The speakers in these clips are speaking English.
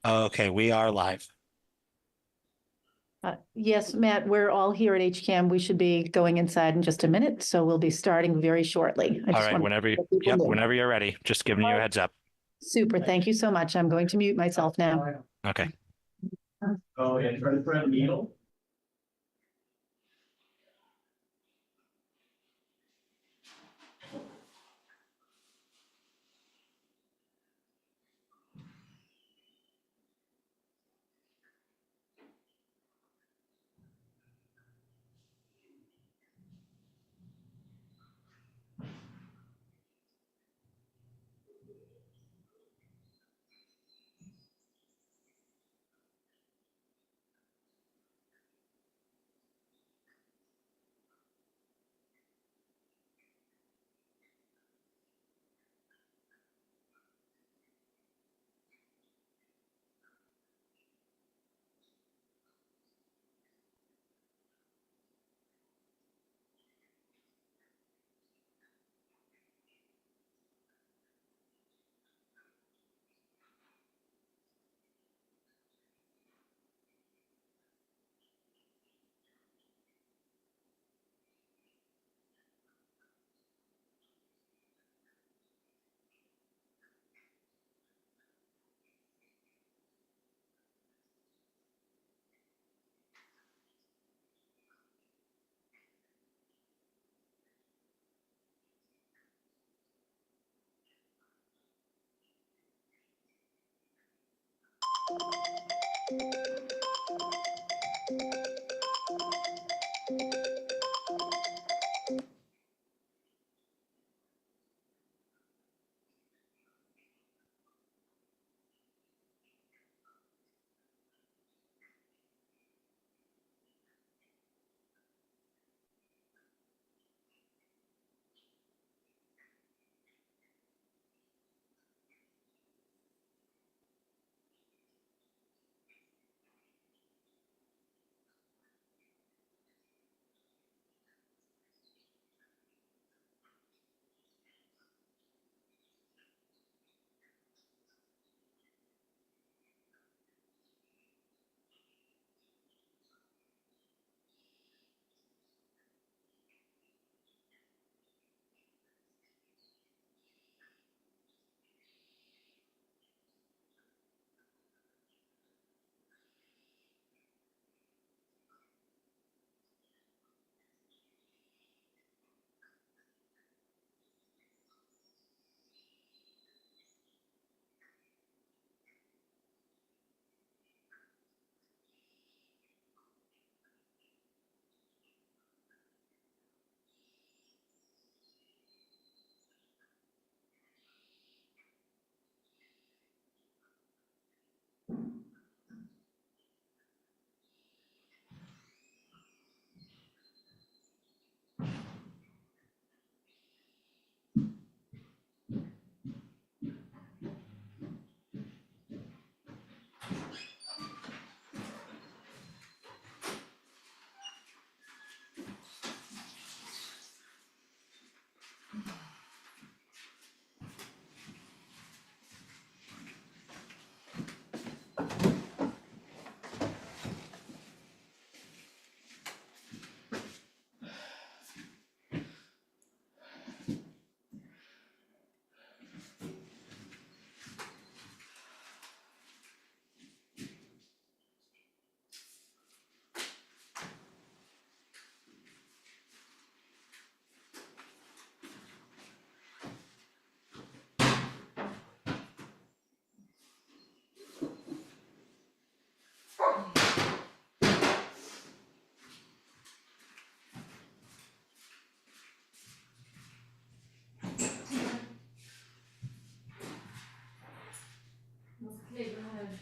Okay, we are live. Yes, Matt, we're all here at HCAM. We should be going inside in just a minute, so we'll be starting very shortly. I All just right, want whenever to let people yep, know. whenever you're ready, just giving you a heads up. Super, thank you so much. I'm going to mute myself now. Okay. Oh, yeah, try to thread a needle. Okay, go ahead.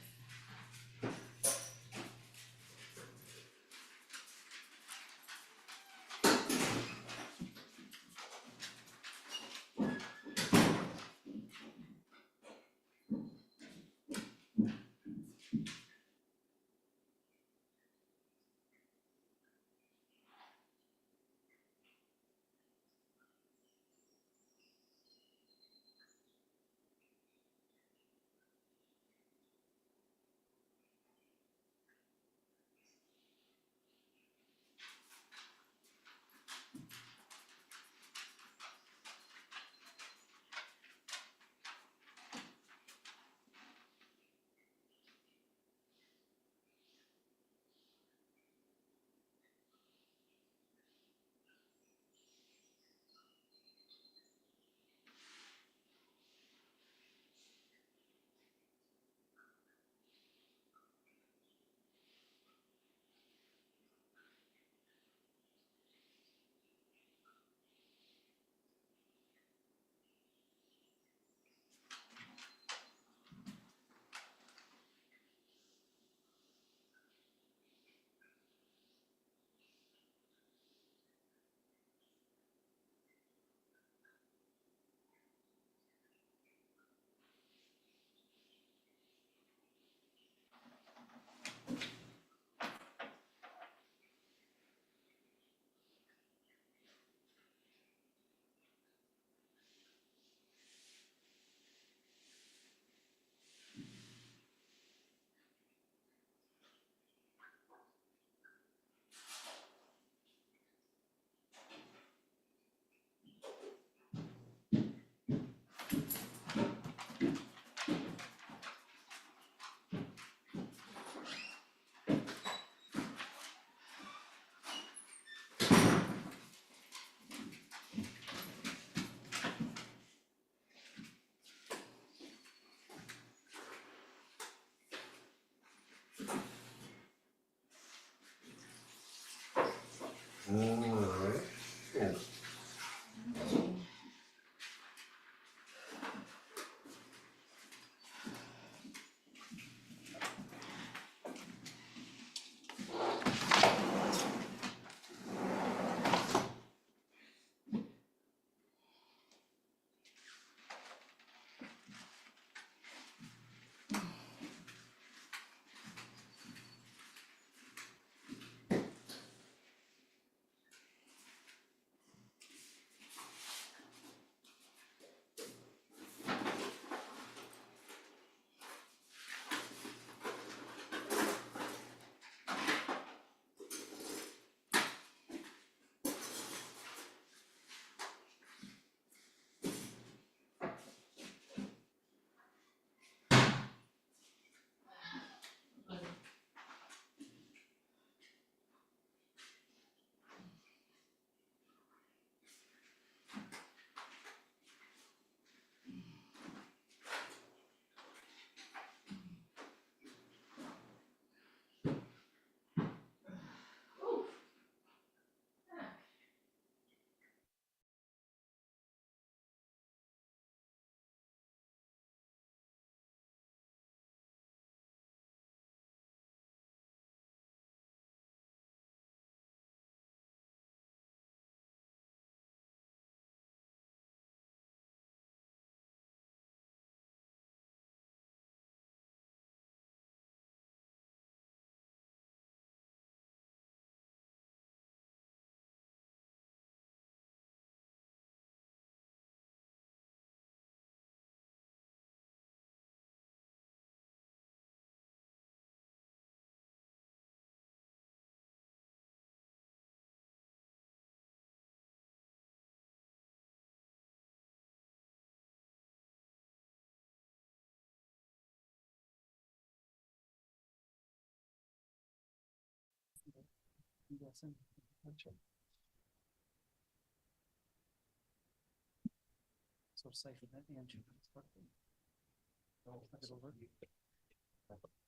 So safe in that engine.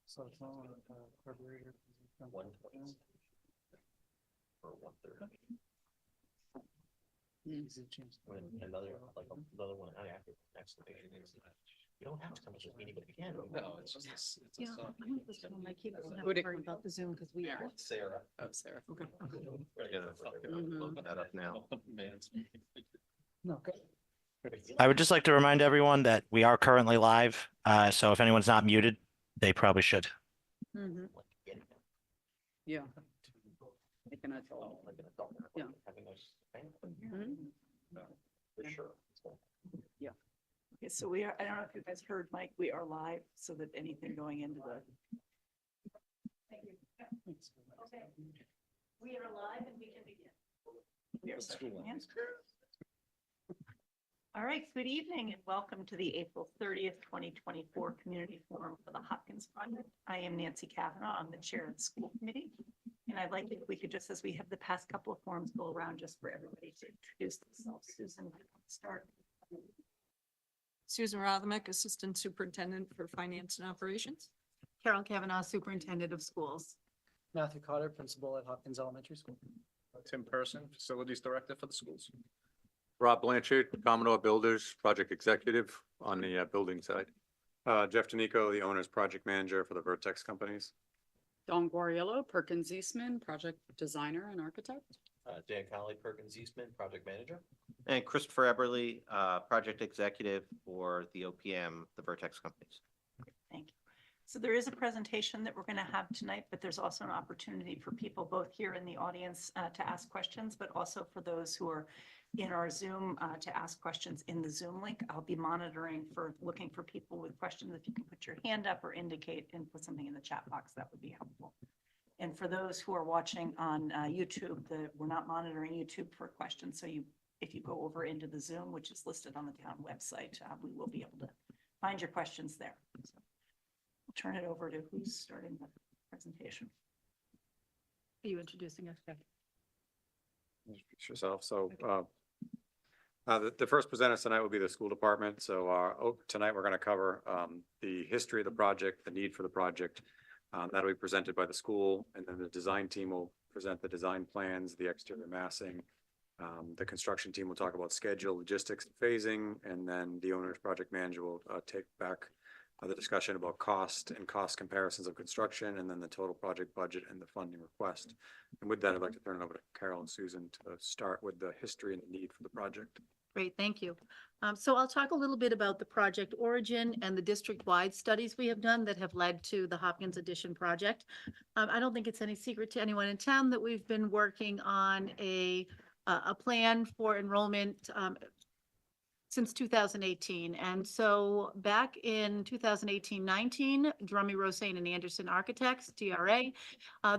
So it's on carburetor. 120. Or 130. Easy change. Another one exclamation is you don't have to come to this meeting, but again. No, it's just it's Yeah, a I want this one. My kids don't have Who'd to it- worry about the Zoom because we are. Sarah. Oh, Sarah. Okay. Mhm. That up now. No, good. I would just like to remind everyone that we are currently live. So if anyone's not muted, they probably should. Mhm. Yeah. Like an adult. Yeah. Mhm. For sure. Okay, so we are, I don't know if you guys heard, Mike, we are live so that anything going into the. We are live and we can begin. We are starting. All right, good evening and welcome to the April 30th, 2024 Community Forum for the Hopkins Project. I am Nancy Kavanaugh. I'm the chair of the school committee. And I'd like if we could just, as we have the past couple of forums, go around just for everybody to introduce themselves. Susan, start. Susan Rothermick, Assistant Superintendent for Finance and Operations. Carol Kavanaugh, Superintendent of Schools. Matthew Cotter, principal at Hopkins Elementary School. Tim Person, Facilities Director for the schools. Rob Blanchard, Commodore Builders, Project Executive on the building side. Jeff Danico, the owner's project manager for the Vertex companies. Dawn Guariello, Perkins Eastman, Project Designer and Architect. Dan Connolly, Perkins Eastman, Project Manager. And Christopher Eberly, Project Executive for the OPM, the Vertex companies. Thank you. So there is a presentation that we're going to have tonight, but there's also an opportunity for people both here in the audience to ask questions, but also for those who are in our Zoom to ask questions in the Zoom link. I'll be monitoring for looking for people with questions. If you can put your hand up or indicate and put something in the chat box, that would be helpful. And for those who are watching on YouTube, we're not monitoring YouTube for questions. So if you go over into the Zoom, which is listed on the town website, we will be able to find your questions there. So I'll turn it over to who's starting the presentation. Are you introducing us? Introduce yourself. So the first presenter tonight will be the school department. So tonight we're going to cover the history of the project, the need for the project. That'll be presented by the school, and then the design team will present the design plans, the exterior massing. The construction team will talk about schedule, logistics, phasing, and then the owner's project manager will take back the discussion about cost and cost comparisons of construction, and then the total project budget and the funding request. And with that, I'd like to turn it over to Carol and Susan to start with the history and the need for the project. Great, thank you. So I'll talk a little bit about the project origin and the district-wide studies we have done that have led to the Hopkins Addition project. I don't think it's any secret to anyone in town that we've been working on a plan for enrollment since 2018. And so back in 2018-19, Drummy, Rosane, and Anderson Architects, DRA,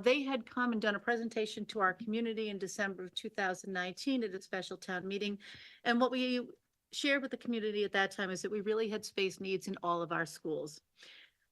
they had come and done a presentation to our community in December of 2019 at a special town meeting. And what we shared with the community at that time is that we really had space needs in all of our schools.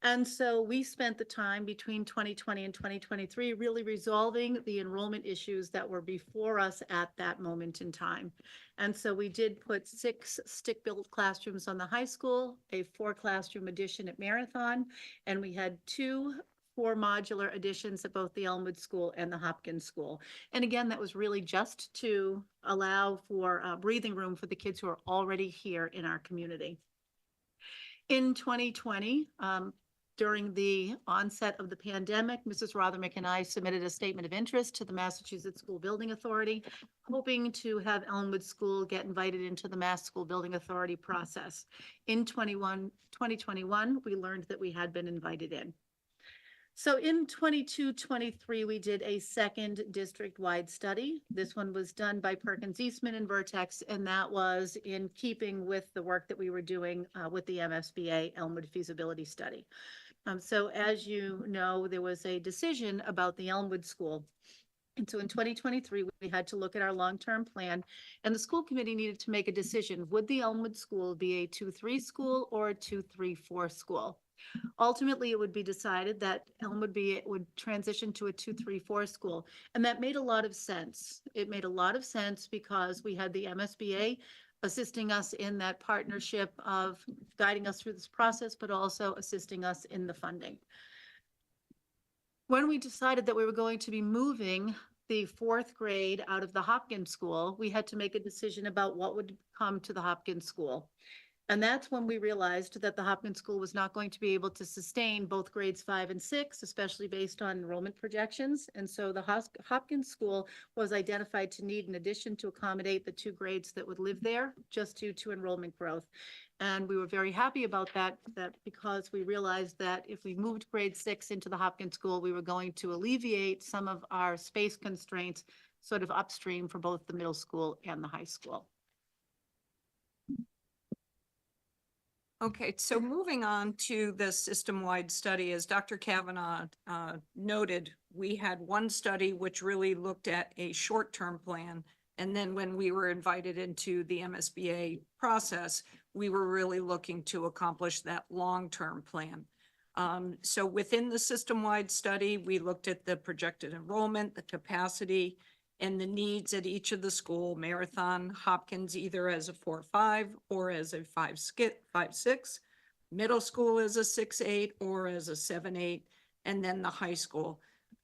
And so we spent the time between 2020 and 2023 really resolving the enrollment issues that were before us at that moment in time. And so we did put 6 stick-built classrooms on the high school, a 4-classroom addition at Marathon, and we had 2 4-modular additions at both the Elmwood School and the Hopkins School. And again, that was really just to allow for breathing room for the kids who are already here in our community. In 2020, during the onset of the pandemic, Mrs. Rothermick and I submitted a statement of interest to the Massachusetts School Building Authority, hoping to have Elmwood School get invited into the Mass School Building Authority process. In 2021, we learned that we had been invited in. So in 22-23, we did a second district-wide study. This one was done by Perkins Eastman and Vertex, and that was in keeping with the work that we were doing with the MSBA Elmwood feasibility study. So as you know, there was a decision about the Elmwood School. And so in 2023, we had to look at our long-term plan, and the school committee needed to make a decision. Would the Elmwood School be a 2-3 school or a 2-3-4 school? Ultimately, it would be decided that Elmwood would transition to a 2-3-4 school. And that made a lot of sense. It made a lot of sense because we had the MSBA assisting us in that partnership of guiding us through this process, but also assisting us in the funding. When we decided that we were going to be moving the 4th grade out of the Hopkins School, we had to make a decision about what would come to the Hopkins School. And that's when we realized that the Hopkins School was not going to be able to sustain both grades 5 and 6, especially based on enrollment projections. And so the Hopkins School was identified to need an addition to accommodate the 2 grades that would live there just due to enrollment growth. And we were very happy about that because we realized that if we moved grade 6 into the Hopkins School, we were going to alleviate some of our space constraints sort of upstream for both the middle school and the high school. Okay, so moving on to the system-wide study, as Dr. Kavanaugh noted, we had one study which really looked at a short-term plan. And then when we were invited into the MSBA process, we were really looking to accomplish that long-term plan. So within the system-wide study, we looked at the projected enrollment, the capacity, and the needs at each of the school, Marathon, Hopkins, either as a 4-5 or as a 5-6, middle school as a 6-8 or as a 7-8, and then the high school,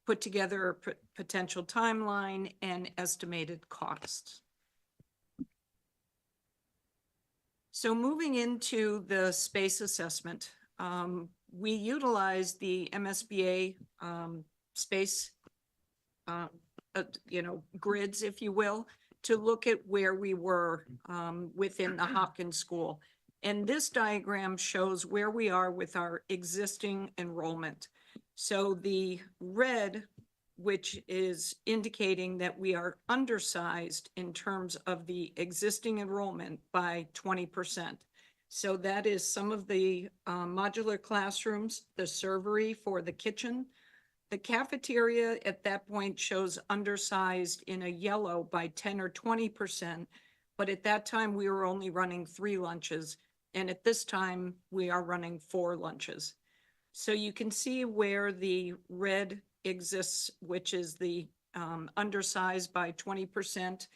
put together a potential timeline and estimated costs. So moving into the space assessment, we utilized the MSBA space grids, if you will, to look at where we were within the Hopkins School. And this diagram shows where we are with our existing enrollment. So the red, which is indicating that we are undersized in terms of the existing enrollment by 20%. So that is some of the modular classrooms, the servery for the kitchen. The cafeteria at that point shows undersized in a yellow by 10 or 20%, but at that time we were only running 3 lunches, and at this time we are running 4 lunches. So you can see where the red exists, which is the undersized by 20%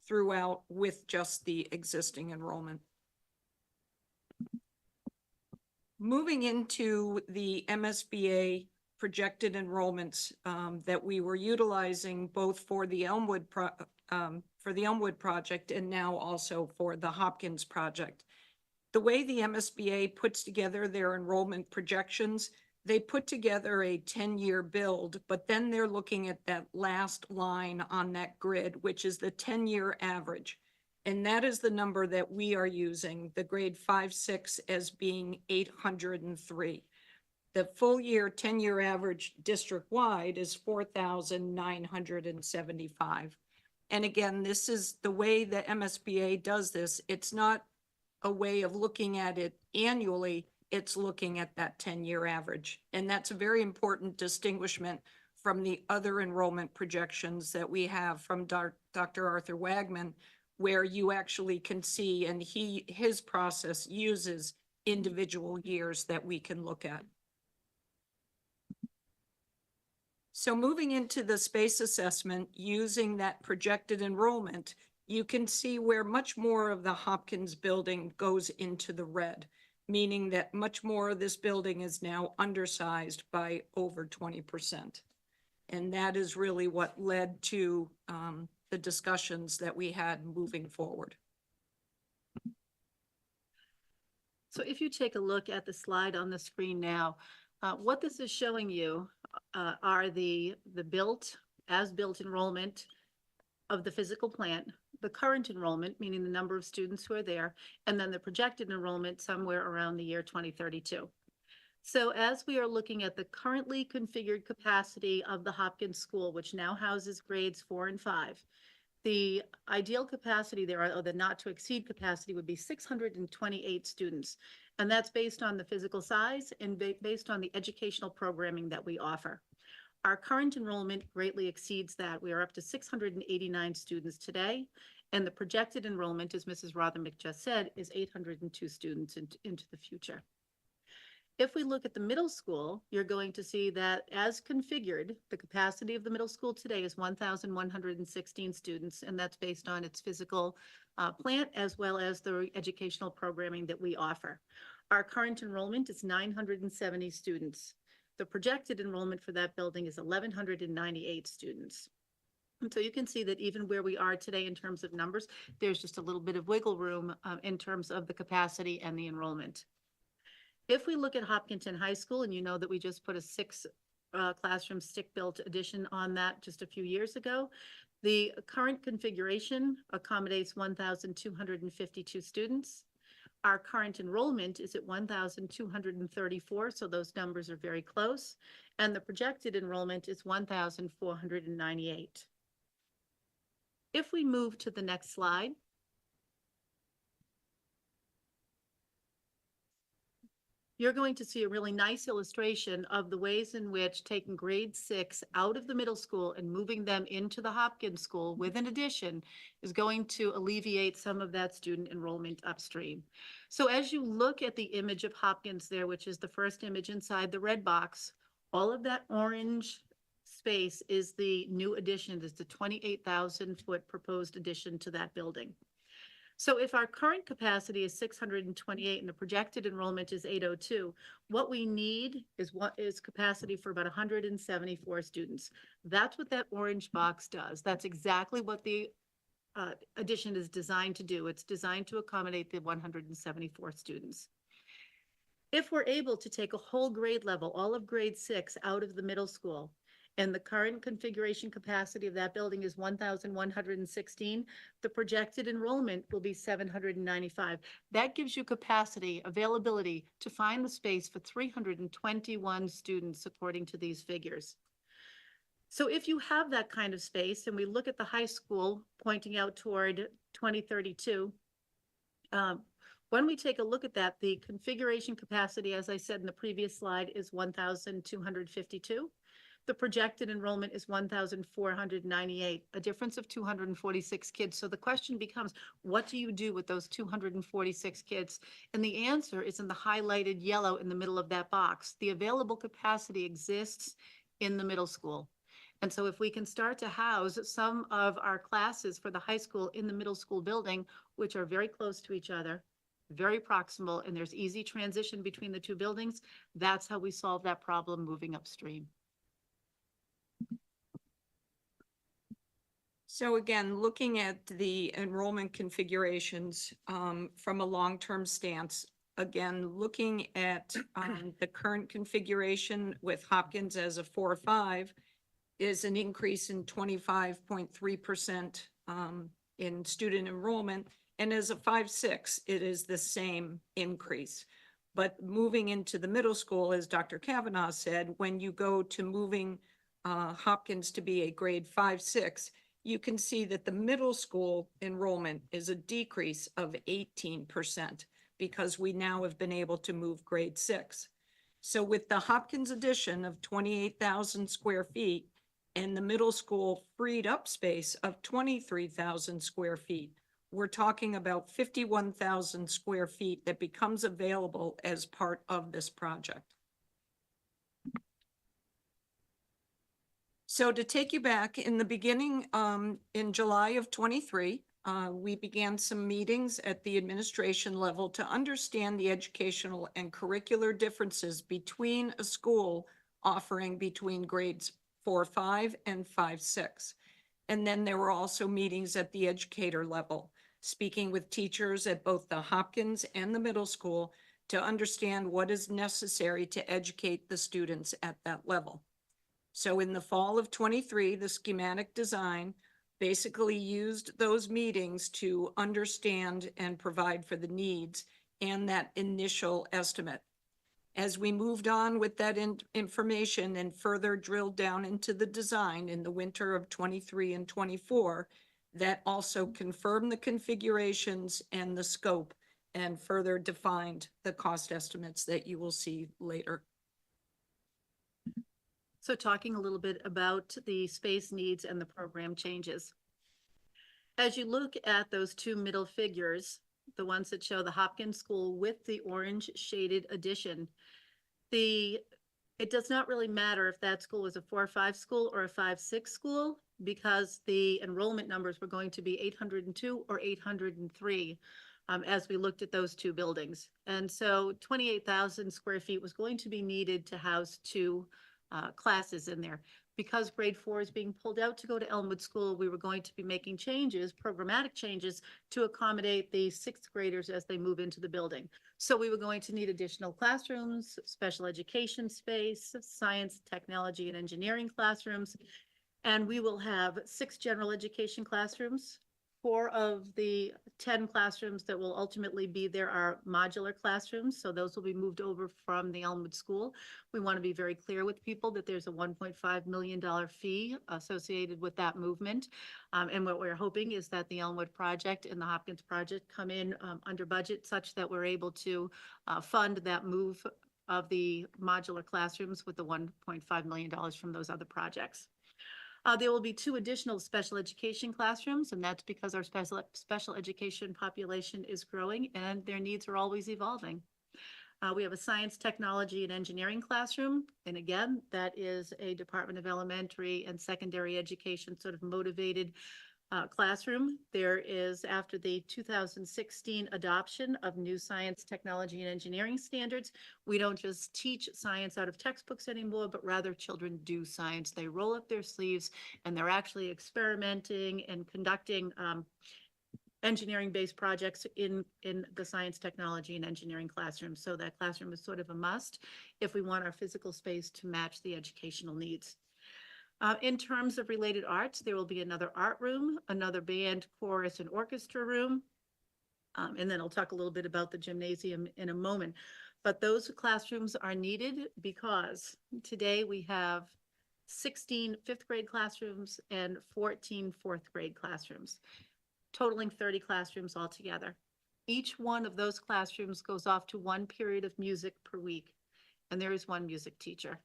throughout with just the existing enrollment. Moving into the MSBA projected enrollments that we were utilizing both for the Elmwood project and now also for the Hopkins project. The way the MSBA puts together their enrollment projections, they put together a 10-year build, but then they're looking at that last line on that grid, which is the 10-year average. And that is the number that we are using, the grade 5-6 as being 803. The full year 10-year average district-wide is 4,975. And again, this is the way the MSBA does this. It's not a way of looking at it annually, it's looking at that 10-year average. And that's a very important distinguishment from the other enrollment projections that we have from Dr. Arthur Wagman, where you actually can see, and his process uses individual years that we can look at. So moving into the space assessment, using that projected enrollment, you can see where much more of the Hopkins building goes into the red, meaning that much more of this building is now undersized by over 20%. And that is really what led to the discussions that we had moving forward. So if you take a look at the slide on the screen now, what this is showing you are the as-built enrollment of the physical plant, the current enrollment, meaning the number of students who are there, and then the projected enrollment somewhere around the year 2032. So as we are looking at the currently configured capacity of the Hopkins School, which now houses grades 4 and 5, the ideal capacity there, or the not to exceed capacity, would be 628 students. And that's based on the physical size and based on the educational programming that we offer. Our current enrollment greatly exceeds that. We are up to 689 students today, and the projected enrollment, as Mrs. Rothermick just said, is 802 students into the future. If we look at the middle school, you're going to see that as configured, the capacity of the middle school today is 1,116 students, and that's based on its physical plant as well as the educational programming that we offer. Our current enrollment is 970 students. The projected enrollment for that building is 1,198 students. And so you can see that even where we are today in terms of numbers, there's just a little bit of wiggle room in terms of the capacity and the enrollment. If we look at Hopkinton High School, and you know that we just put a 6 classroom stick-built addition on that just a few years ago, the current configuration accommodates 1,252 students. Our current enrollment is at 1,234, so those numbers are very close. And the projected enrollment is 1,498. If we move to the next slide, you're going to see a really nice illustration of the ways in which taking grade 6 out of the middle school and moving them into the Hopkins School with an addition is going to alleviate some of that student enrollment upstream. So as you look at the image of Hopkins there, which is the first image inside the red box, all of that orange space is the new addition, is the 28,000 foot proposed addition to that building. So if our current capacity is 628 and the projected enrollment is 802, what we need is capacity for about 174 students. That's what that orange box does. That's exactly what the addition is designed to do. It's designed to accommodate the 174 students. If we're able to take a whole grade level, all of grade 6 out of the middle school, and the current configuration capacity of that building is 1,116, the projected enrollment will be 795. That gives you capacity, availability to find the space for 321 students according to these figures. So if you have that kind of space, and we look at the high school pointing out toward 2032, when we take a look at that, the configuration capacity, as I said in the previous slide, is 1,252. The projected enrollment is 1,498, a difference of 246 kids. So the question becomes, what do you do with those 246 kids? And the answer is in the highlighted yellow in the middle of that box. The available capacity exists in the middle school. And so if we can start to house some of our classes for the high school in the middle school building, which are very close to each other, very proximal, and there's easy transition between the two buildings. That's how we solve that problem moving upstream. So again, looking at the enrollment configurations from a long-term stance, again, looking at the current configuration with Hopkins as a 4-5 is an increase in 25.3% in student enrollment. And as a 5-6, it is the same increase. But moving into the middle school, as Dr. Kavanaugh said, when you go to moving Hopkins to be a grade 5-6, you can see that the middle school enrollment is a decrease of 18% because we now have been able to move grade 6. So with the Hopkins addition of 28,000 square feet and the middle school freed up space of 23,000 square feet, we're talking about 51,000 square feet that becomes available as part of this project. So to take you back, in the beginning, in July of 23, we began some meetings at the administration level to understand the educational and curricular differences between a school offering between grades 4-5 and 5-6. And then there were also meetings at the educator level, speaking with teachers at both the Hopkins and the middle school to understand what is necessary to educate the students at that level. So in the fall of 23, the schematic design basically used those meetings to understand and provide for the needs and that initial estimate. As we moved on with that information and further drilled down into the design in the winter of 23 and 24, that also confirmed the configurations and the scope and further defined the cost estimates that you will see later. So talking a little bit about the space needs and the program changes. As you look at those two middle figures, the ones that show the Hopkins School with the orange shaded addition, it does not really matter if that school was a 4-5 school or a 5-6 school, because the enrollment numbers were going to be 802 or 803 as we looked at those two buildings. And so 28,000 square feet was going to be needed to house two classes in there. Because grade 4 is being pulled out to go to Elmwood School, we were going to be making changes, programmatic changes, to accommodate the 6th graders as they move into the building. So we were going to need additional classrooms, special education space, science, technology, and engineering classrooms. And we will have 6 general education classrooms. 4 of the 10 classrooms that will ultimately be there are modular classrooms, so those will be moved over from the Elmwood School. We want to be very clear with people that there's a $1.5 million fee associated with that movement. And what we're hoping is that the Elmwood project and the Hopkins project come in under budget such that we're able to fund that move of the modular classrooms with the $1.5 million from those other projects. There will be 2 additional special education classrooms, and that's because our special education population is growing and their needs are always evolving. We have a science, technology, and engineering classroom. And again, that is a Department of Elementary and Secondary Education sort of motivated classroom. There is, after the 2016 adoption of new science, technology, and engineering standards, we don't just teach science out of textbooks anymore, but rather children do science. They roll up their sleeves and they're actually experimenting and conducting engineering-based projects in the science, technology, and engineering classroom. So that classroom is sort of a must if we want our physical space to match the educational needs. In terms of related arts, there will be another art room, another band, chorus, and orchestra room. And then I'll talk a little bit about the gymnasium in a moment. But those classrooms are needed because today we have 16 5th grade classrooms and 14 4th grade classrooms, totaling 30 classrooms altogether. Each one of those classrooms goes off to 1 period of music per week, and there is 1 music teacher.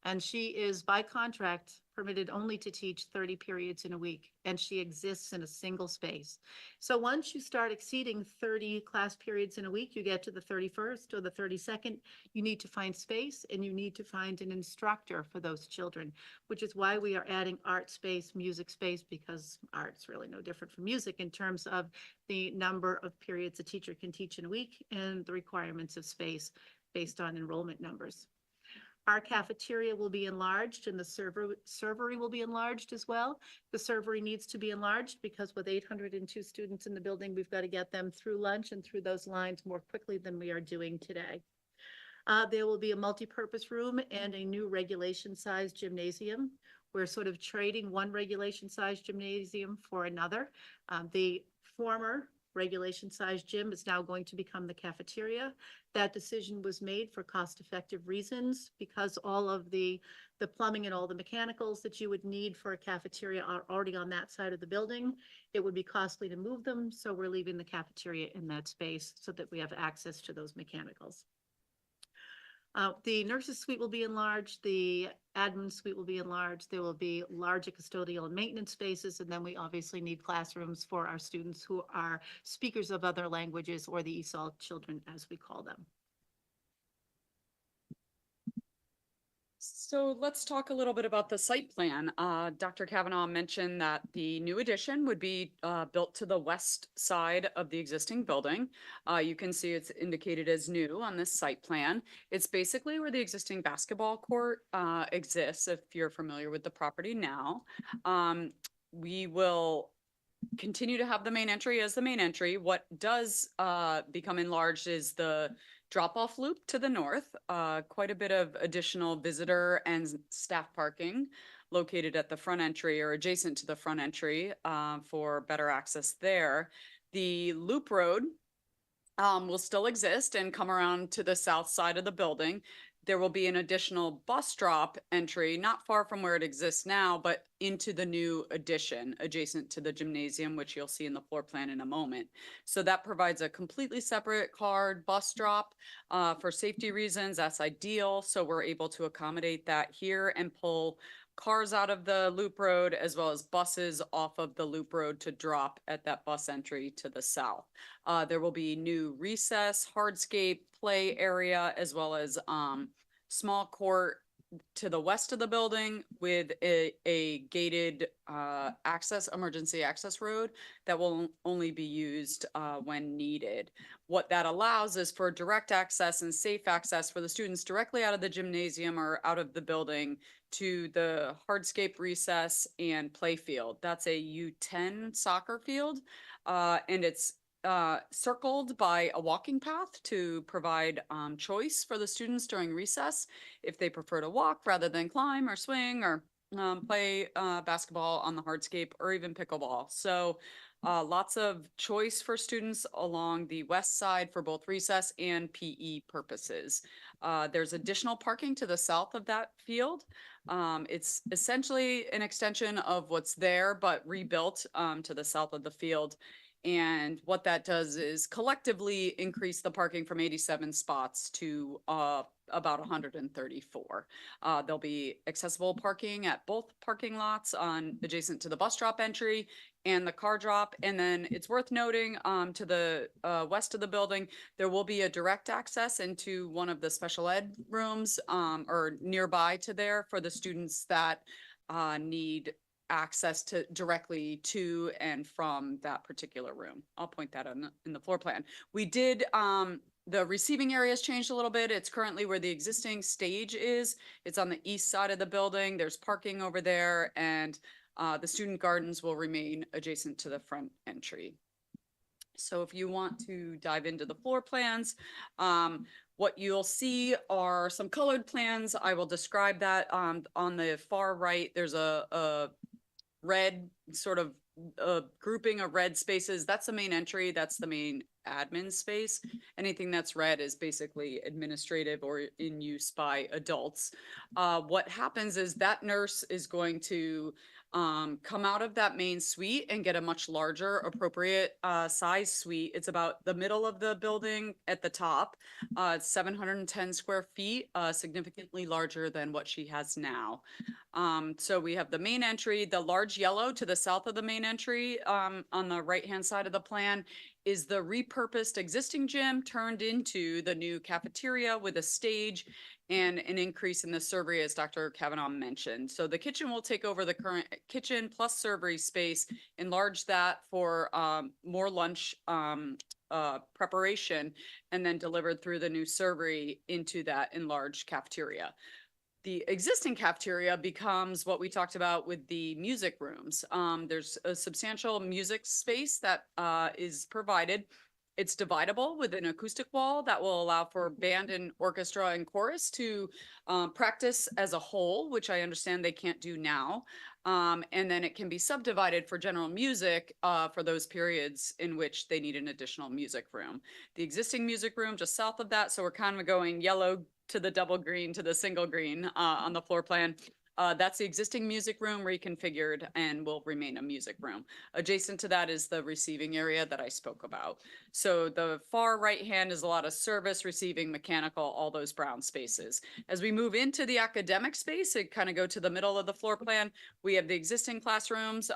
And she is by contract permitted only to teach 30 periods in a week, and she exists in a single space. So once you start exceeding 30 class periods in a week, you get to the 31st or the 32nd, you need to find space and you need to find an instructor for those children, which is why we are adding art space, music space, because art's really no different from music in terms of the number of periods a teacher can teach in a week and the requirements of space based on enrollment numbers. Our cafeteria will be enlarged and the servery will be enlarged as well. The servery needs to be enlarged because with 802 students in the building, we've got to get them through lunch and through those lines more quickly than we are doing today. There will be a multi-purpose room and a new regulation-sized gymnasium. We're sort of trading one regulation-sized gymnasium for another. The former regulation-sized gym is now going to become the cafeteria. That decision was made for cost-effective reasons because all of the plumbing and all the mechanicals that you would need for a cafeteria are already on that side of the building. It would be costly to move them, so we're leaving the cafeteria in that space so that we have access to those mechanicals. The nurses suite will be enlarged, the admin suite will be enlarged, there will be larger custodial and maintenance spaces, and then we obviously need classrooms for our students who are speakers of other languages or the ESOL children, as we call them. So let's talk a little bit about the site plan. Dr. Kavanaugh mentioned that the new addition would be built to the west side of the existing building. You can see it's indicated as new on this site plan. It's basically where the existing basketball court exists, if you're familiar with the property now. We will continue to have the main entry as the main entry. What does become enlarged is the drop-off loop to the north, quite a bit of additional visitor and staff parking located at the front entry or adjacent to the front entry for better access there. The loop road will still exist and come around to the south side of the building. There will be an additional bus drop entry, not far from where it exists now, but into the new addition adjacent to the gymnasium, which you'll see in the floor plan in a moment. So that provides a completely separate card bus drop for safety reasons. That's ideal. So we're able to accommodate that here and pull cars out of the loop road as well as buses off of the loop road to drop at that bus entry to the south. There will be new recess, hardscape, play area, as well as small court to the west of the building with a gated emergency access road that will only be used when needed. What that allows is for direct access and safe access for the students directly out of the gymnasium or out of the building to the hardscape recess and play field. That's a U10 soccer field, and it's circled by a walking path to provide choice for the students during recess if they prefer to walk rather than climb or swing or play basketball on the hardscape or even pickleball. So lots of choice for students along the west side for both recess and PE purposes. There's additional parking to the south of that field. It's essentially an extension of what's there, but rebuilt to the south of the field. And what that does is collectively increase the parking from 87 spots to about 134. There'll be accessible parking at both parking lots adjacent to the bus drop entry and the car drop. And then it's worth noting to the west of the building, there will be a direct access into one of the special ed rooms or nearby to there for the students that need access to directly to and from that particular room. I'll point that out in the floor plan. We did the receiving area has changed a little bit. It's currently where the existing stage is. It's on the east side of the building. There's parking over there, and the student gardens will remain adjacent to the front entry. So if you want to dive into the floor plans, what you'll see are some colored plans. I will describe that on the far right. There's a red sort of grouping of red spaces. That's the main entry. That's the main admin space. Anything that's red is basically administrative or in use by adults. What happens is that nurse is going to come out of that main suite and get a much larger appropriate size suite. It's about the middle of the building at the top. It's 710 square feet, significantly larger than what she has now. So we have the main entry, the large yellow to the south of the main entry, on the right-hand side of the plan is the repurposed existing gym turned into the new cafeteria with a stage and an increase in the servery, as Dr. Kavanaugh mentioned. So the kitchen will take over the current kitchen plus servery space, enlarge that for more lunch preparation, and then delivered through the new servery into that enlarged cafeteria. The existing cafeteria becomes what we talked about with the music rooms. There's a substantial music space that is provided. It's dividable with an acoustic wall that will allow for band and orchestra and chorus to practice as a whole, which I understand they can't do now. And then it can be subdivided for general music for those periods in which they need an additional music room. The existing music room just south of that, so we're kind of going yellow to the double green to the single green on the floor plan. That's the existing music room reconfigured and will remain a music room. Adjacent to that is the receiving area that I spoke about. So the far right hand is a lot of service, receiving, mechanical, all those brown spaces. As we move into the academic space, it kind of go to the middle of the floor plan. We have the existing classrooms.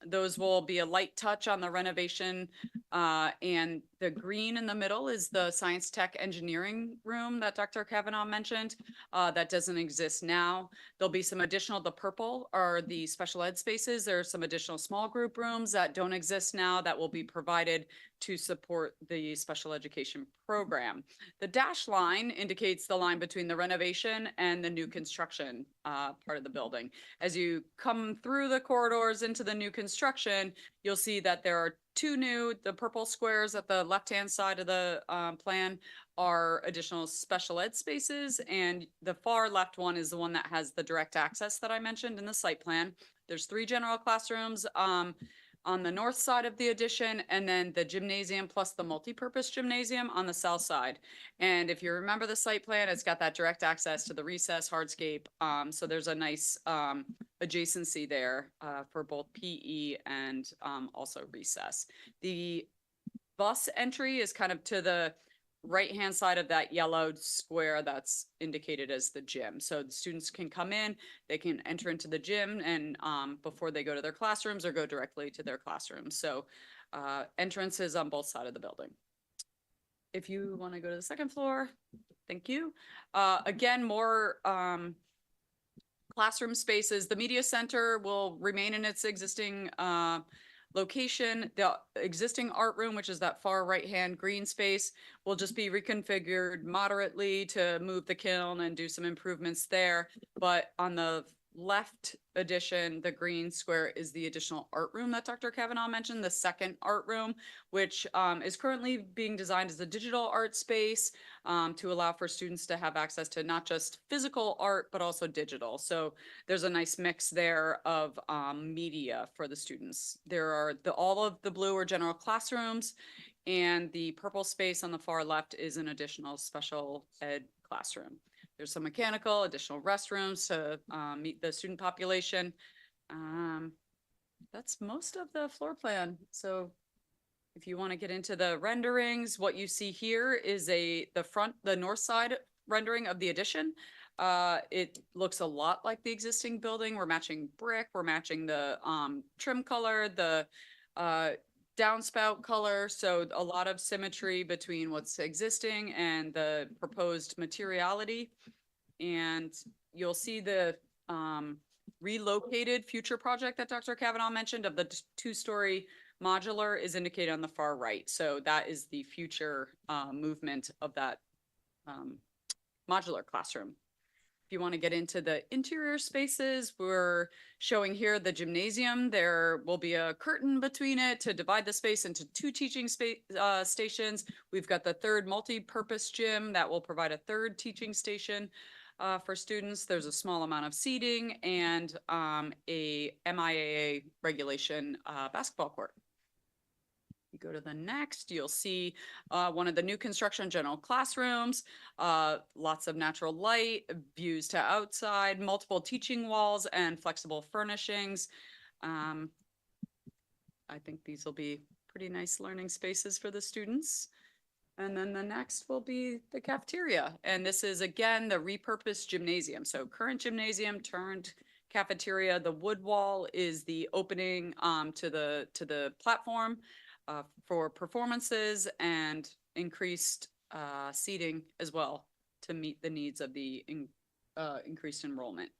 Those will be a light touch on the renovation. And the green in the middle is the science tech engineering room that Dr. Kavanaugh mentioned. That doesn't exist now. There'll be some additional, the purple are the special ed spaces. There are some additional small group rooms that don't exist now that will be provided to support the special education program. The dashed line indicates the line between the renovation and the new construction part of the building. As you come through the corridors into the new construction, you'll see that there are two new, the purple squares at the left-hand side of the plan are additional special ed spaces, and the far left one is the one that has the direct access that I mentioned in the site plan. There's 3 general classrooms on the north side of the addition, and then the gymnasium plus the multi-purpose gymnasium on the south side. And if you remember the site plan, it's got that direct access to the recess hardscape. So there's a nice adjacency there for both PE and also recess. The bus entry is kind of to the right-hand side of that yellow square that's indicated as the gym. So the students can come in, they can enter into the gym and before they go to their classrooms or go directly to their classrooms. So entrances on both sides of the building. If you want to go to the second floor, thank you. Again, more classroom spaces. The media center will remain in its existing location. The existing art room, which is that far right-hand green space, will just be reconfigured moderately to move the kiln and do some improvements there. But on the left addition, the green square is the additional art room that Dr. Kavanaugh mentioned, the second art room, which is currently being designed as a digital art space to allow for students to have access to not just physical art, but also digital. So there's a nice mix there of media for the students. There are all of the blue are general classrooms, and the purple space on the far left is an additional special ed classroom. There's some mechanical, additional restrooms to meet the student population. That's most of the floor plan. So if you want to get into the renderings, what you see here is the north side rendering of the addition. It looks a lot like the existing building. We're matching brick, we're matching the trim color, the downspout color. So a lot of symmetry between what's existing and the proposed materiality. And you'll see the relocated future project that Dr. Kavanaugh mentioned of the 2-story modular is indicated on the far right. So that is the future movement of that modular classroom. If you want to get into the interior spaces, we're showing here the gymnasium. There will be a curtain between it to divide the space into 2 teaching stations. We've got the 3rd multi-purpose gym that will provide a 3rd teaching station for students. There's a small amount of seating and a MIAA regulation basketball court. You go to the next, you'll see one of the new construction general classrooms, lots of natural light, views to outside, multiple teaching walls, and flexible furnishings. I think these will be pretty nice learning spaces for the students. And then the next will be the cafeteria. And this is again, the repurposed gymnasium. So current gymnasium turned cafeteria. The wood wall is the opening to the platform for performances and increased seating as well to meet the needs of the increased enrollment.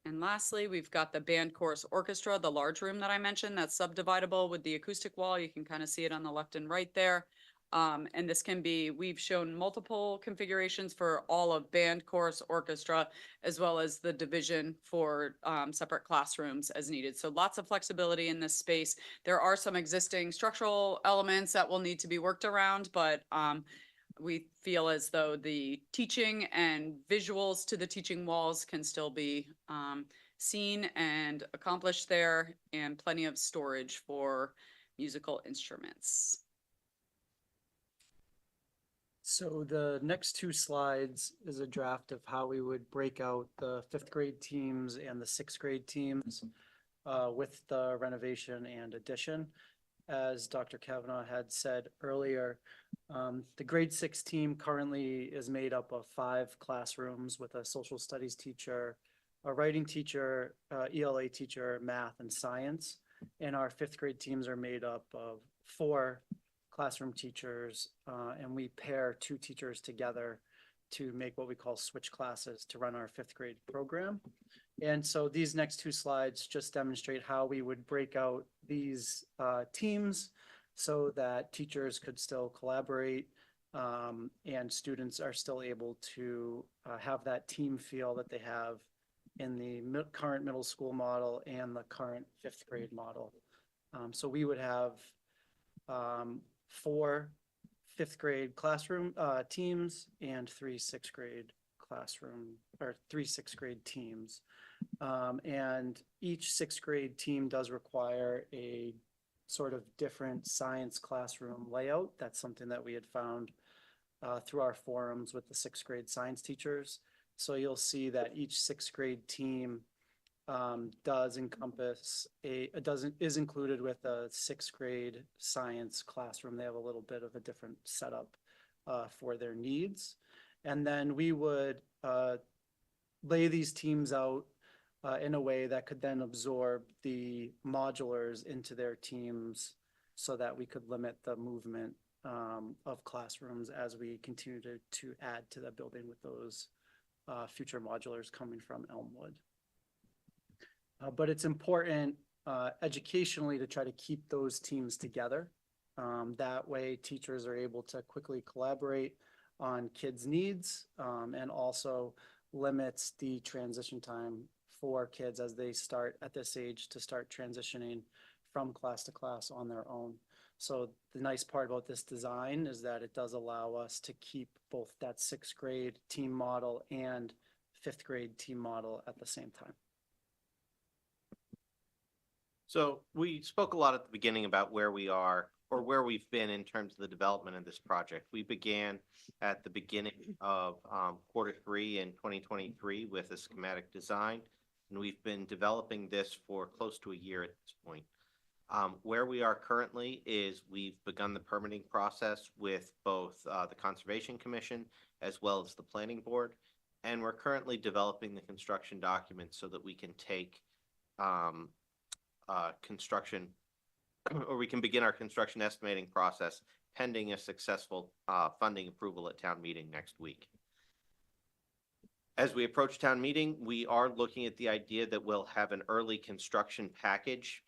And lastly, we've got the band chorus orchestra, the large room that I mentioned, that's subdividable with the acoustic wall. You can kind of see it on the left and right there. And this can be, we've shown multiple configurations for all of band chorus orchestra, as well as the division for separate classrooms as needed. So lots of flexibility in this space. There are some existing structural elements that will need to be worked around, but we feel as though the teaching and visuals to the teaching walls can still be seen and accomplished there, and plenty of storage for musical instruments. So the next two slides is a draft of how we would break out the 5th grade teams and the 6th grade teams with the renovation and addition. As Dr. Kavanaugh had said earlier, the grade 6 team currently is made up of 5 classrooms with a social studies teacher, a writing teacher, ELA teacher, math and science. And our 5th grade teams are made up of 4 classroom teachers, and we pair 2 teachers together to make what we call switch classes to run our 5th grade program. And so these next 2 slides just demonstrate how we would break out these teams so that teachers could still collaborate and students are still able to have that team feel that they have in the current middle school model and the current 5th grade model. So we would have 4 5th grade classroom teams and 3 6th grade classroom, or 3 6th grade teams. And each 6th grade team does require a sort of different science classroom layout. That's something that we had found through our forums with the 6th grade science teachers. So you'll see that each 6th grade team does encompass is included with a 6th grade science classroom. They have a little bit of a different setup for their needs. And then we would lay these teams out in a way that could then absorb the modulars into their teams so that we could limit the movement of classrooms as we continue to add to the building with those future modulars coming from Elmwood. But it's important educationally to try to keep those teams together. That way teachers are able to quickly collaborate on kids' needs and also limits the transition time for kids as they start at this age to start transitioning from class to class on their own. So the nice part about this design is that it does allow us to keep both that 6th grade team model and 5th grade team model at the same time. So we spoke a lot at the beginning about where we are or where we've been in terms of the development of this project. We began at the beginning of Q3 in 2023 with a schematic design, and we've been developing this for close to a year at this point. Where we are currently is we've begun the permitting process with both the Conservation Commission as well as the Planning Board, and we're currently developing the construction documents so that we can take construction, or we can begin our construction estimating process pending a successful funding approval at town meeting next week. As we approach town meeting, we are looking at the idea that we'll have an early construction package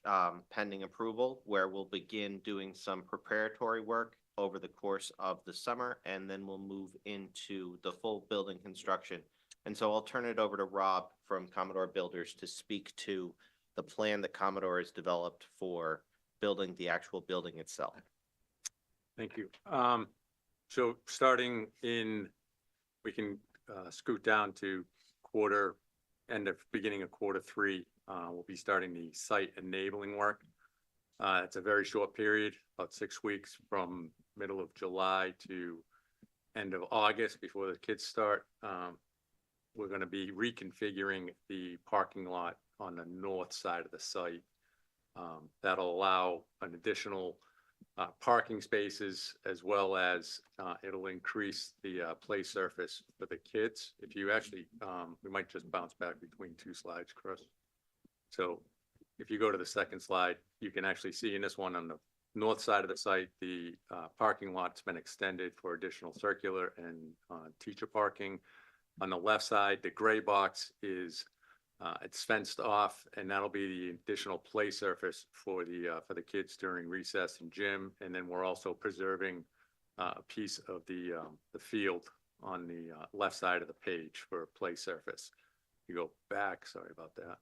pending approval, where we'll begin doing some preparatory work over the course of the summer, and then we'll move into the full building construction. And so I'll turn it over to Rob from Commodore Builders to speak to the plan that Commodore has developed for building the actual building itself. Thank you. So starting in, we can scoot down to beginning of Q3. We'll be starting the site enabling work. It's a very short period, about 6 weeks from middle of July to end of August before the kids start. We're gonna be reconfiguring the parking lot on the north side of the site. That'll allow an additional parking spaces as well as it'll increase the play surface for the kids. If you actually, we might just bounce back between 2 slides, Chris. So if you go to the second slide, you can actually see in this one on the north side of the site, the parking lot's been extended for additional circular and teacher parking. On the left side, the gray box is it's fenced off, and that'll be the additional play surface for the kids during recess and gym. And then we're also preserving a piece of the field on the left side of the page for play surface. You go back, sorry about that.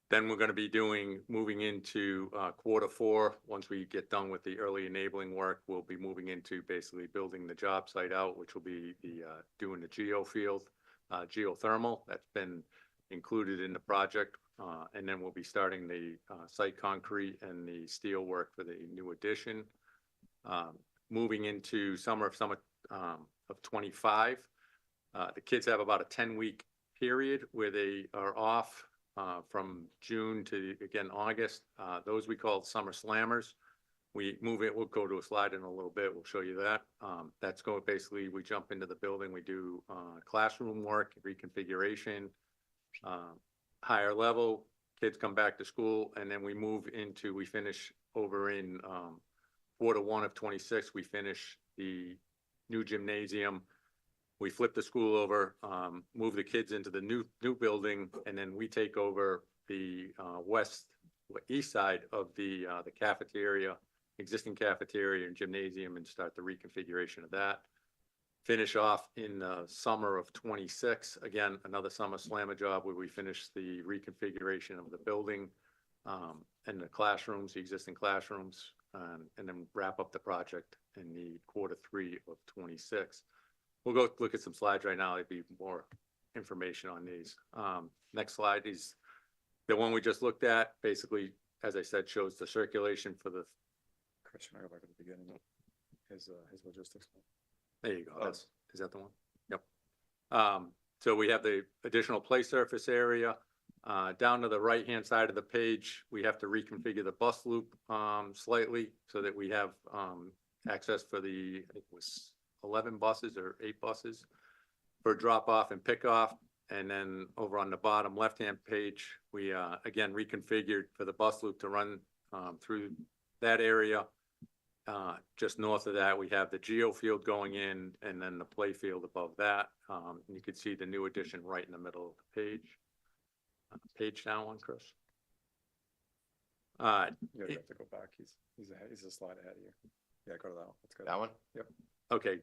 Then we're going to be moving into Q4. Once we get done with the early enabling work, we'll be moving into basically building the job site out, which will be doing the geothermal. That's been included in the project. And then we'll be starting the site concrete and the steel work for the new addition. Moving into summer of 25. The kids have about a 10-week period where they are off from June to, again, August. Those we call summer slammers. We move it, we'll go to a slide in a little bit, we'll show you that. That's going, basically, we jump into the building, we do classroom work, reconfiguration, higher level, kids come back to school, and then we finish over in Q1 of 26, we finish the new gymnasium. We flip the school over, move the kids into the new building, and then we take over the east side of the cafeteria, existing cafeteria and gymnasium, and start the reconfiguration of that. Finish off in the summer of 26. Again, another summer slammer job where we finish the reconfiguration of the building and the classrooms, the existing classrooms, and then wrap up the project in the Q3 of 26. We'll go look at some slides right now. There'd be more information on these. Next slide is the one we just looked at. Basically, as I said, shows the circulation for the. Chris, can I go back to the beginning? His logistics. There you go. Is that the one? Yep. So we have the additional play surface area. Down to the right-hand side of the page, we have to reconfigure the bus loop slightly so that we have access for the, I think it was 11 buses or 8 buses for drop off and pick off. And then over on the bottom left-hand page, we again reconfigured for the bus loop to run through that area. Just north of that, we have the geo field going in, and then the play field above that. And you can see the new addition right in the middle of the page. Page down one, Chris. You have to go back. He's a slide ahead of you. Yeah, go to that one. Let's go. That one? Yep. Okay,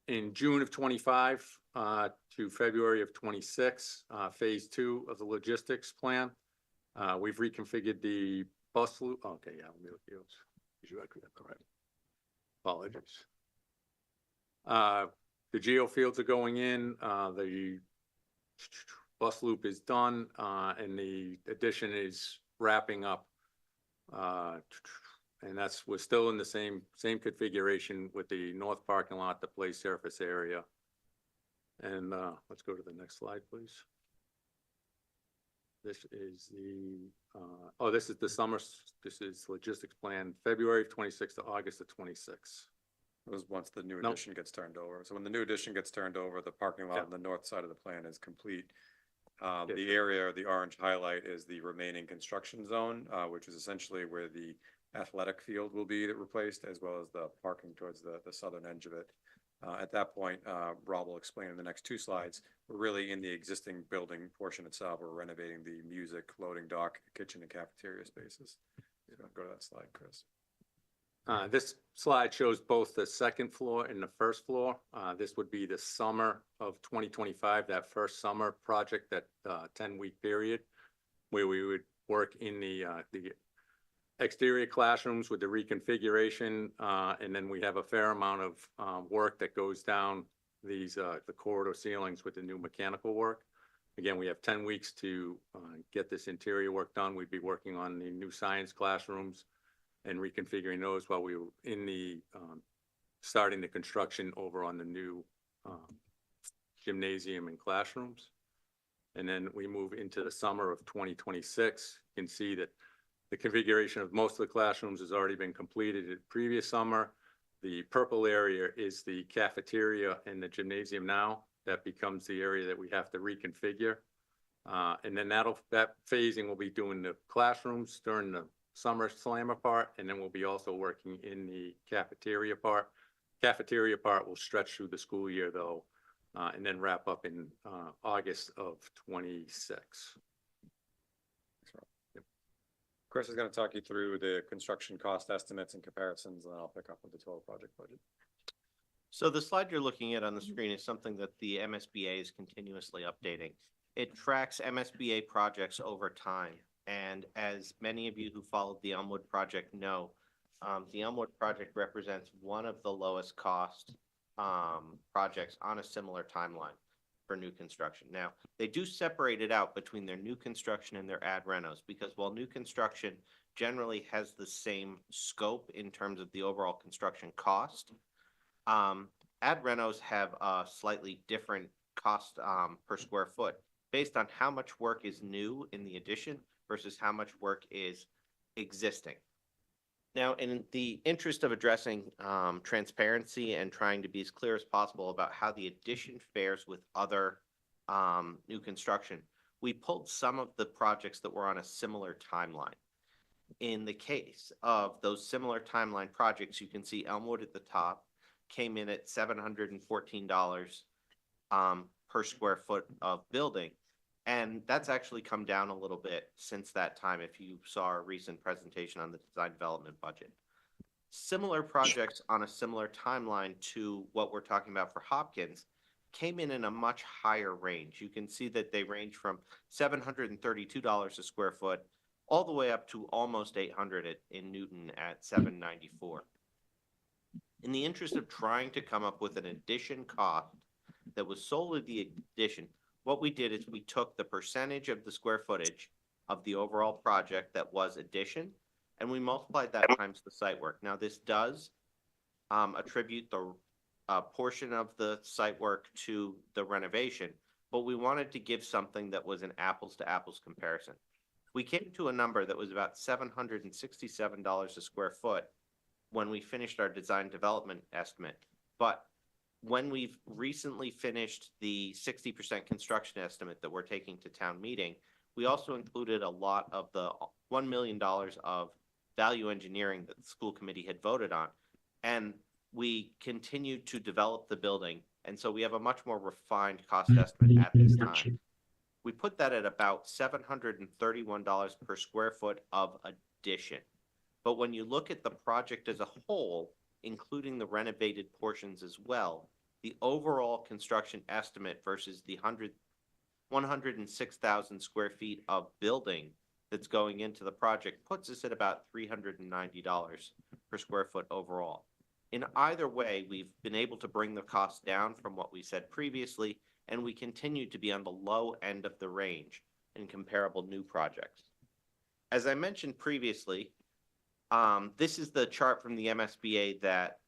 in June of 25 to February of 26, phase 2 of the logistics plan. We've reconfigured the bus loop. Okay, yeah, let me look at yours. All right. Apologies. The geo fields are going in. The bus loop is done, and the addition is wrapping up. And we're still in the same configuration with the north parking lot, the play surface area. And let's go to the next slide, please. This is this is the summer, this is logistics plan, February of 26 to August of 26. It was once the new addition gets turned over. So when the new addition gets turned over, the parking lot on the north side of the plan is complete. The area, the orange highlight, is the remaining construction zone, which is essentially where the athletic field will be replaced, as well as the parking towards the southern edge of it. At that point, Rob will explain in the next 2 slides, we're really in the existing building portion itself. We're renovating the music, loading dock, kitchen, and cafeteria spaces. So go to that slide, Chris. This slide shows both the second floor and the first floor. This would be the summer of 2025, that first summer project, that 10-week period, where we would work in the exterior classrooms with the reconfiguration, and then we have a fair amount of work that goes down the corridor ceilings with the new mechanical work. Again, we have 10 weeks to get this interior work done. We'd be working on the new science classrooms and reconfiguring those while we were in the, starting the construction over on the new gymnasium and classrooms. And then we move into the summer of 2026. You can see that the configuration of most of the classrooms has already been completed the previous summer. The purple area is the cafeteria and the gymnasium now. That becomes the area that we have to reconfigure. And then that phasing will be doing the classrooms during the summer slammer part, and then we'll be also working in the cafeteria part. Cafeteria part will stretch through the school year though, and then wrap up in August of 26. Chris is going to talk you through the construction cost estimates and comparisons, and then I'll pick up with the total project budget. So the slide you're looking at on the screen is something that the MSBA is continuously updating. It tracks MSBA projects over time. And as many of you who followed the Elmwood project know, the Elmwood project represents one of the lowest cost projects on a similar timeline for new construction. Now, they do separate it out between their new construction and their ad renos, because while new construction generally has the same scope in terms of the overall construction cost, ad renos have a slightly different cost per square foot based on how much work is new in the addition versus how much work is existing. Now, in the interest of addressing transparency and trying to be as clear as possible about how the addition fares with other new construction, we pulled some of the projects that were on a similar timeline. In the case of those similar timeline projects, you can see Elmwood at the top came in at $714 per square foot of building. And that's actually come down a little bit since that time, if you saw our recent presentation on the design development budget. Similar projects on a similar timeline to what we're talking about for Hopkins came in a much higher range. You can see that they range from $732 a square foot all the way up to almost $800 in Newton at $794. In the interest of trying to come up with an addition cost that was solely the addition, what we did is we took the percentage of the square footage of the overall project that was addition, and we multiplied that times the site work. Now, this does attribute the portion of the site work to the renovation, but we wanted to give something that was an apples to apples comparison. We came to a number that was about $767 a square foot when we finished our design development estimate, but when we've recently finished the 60% construction estimate that we're taking to town meeting, we also included a lot of the $1 million of value engineering that the school committee had voted on. And we continued to develop the building. And so we have a much more refined cost estimate at this time. We put that at about $731 per square foot of addition. But when you look at the project as a whole, including the renovated portions as well, the overall construction estimate versus the 106,000 square feet of building that's going into the project puts us at about $390 per square foot overall. In either way, we've been able to bring the cost down from what we said previously, and we continue to be on the low end of the range in comparable new projects. As I mentioned previously, this is the chart from the MSBA that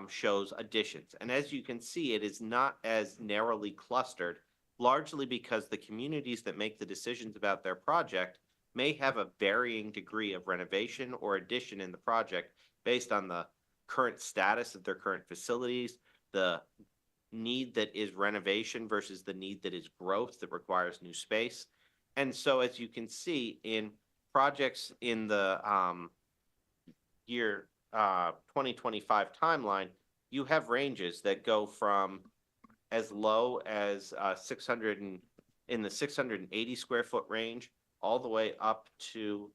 shows additions. And as you can see, it is not as narrowly clustered, largely because the communities that make the decisions about their project may have a varying degree of renovation or addition in the project based on the current status of their current facilities, the need that is renovation versus the need that is growth that requires new space. And so as you can see in projects in the year 2025 timeline, you have ranges that go from as low as 600 and in the 680 square foot range all the way up to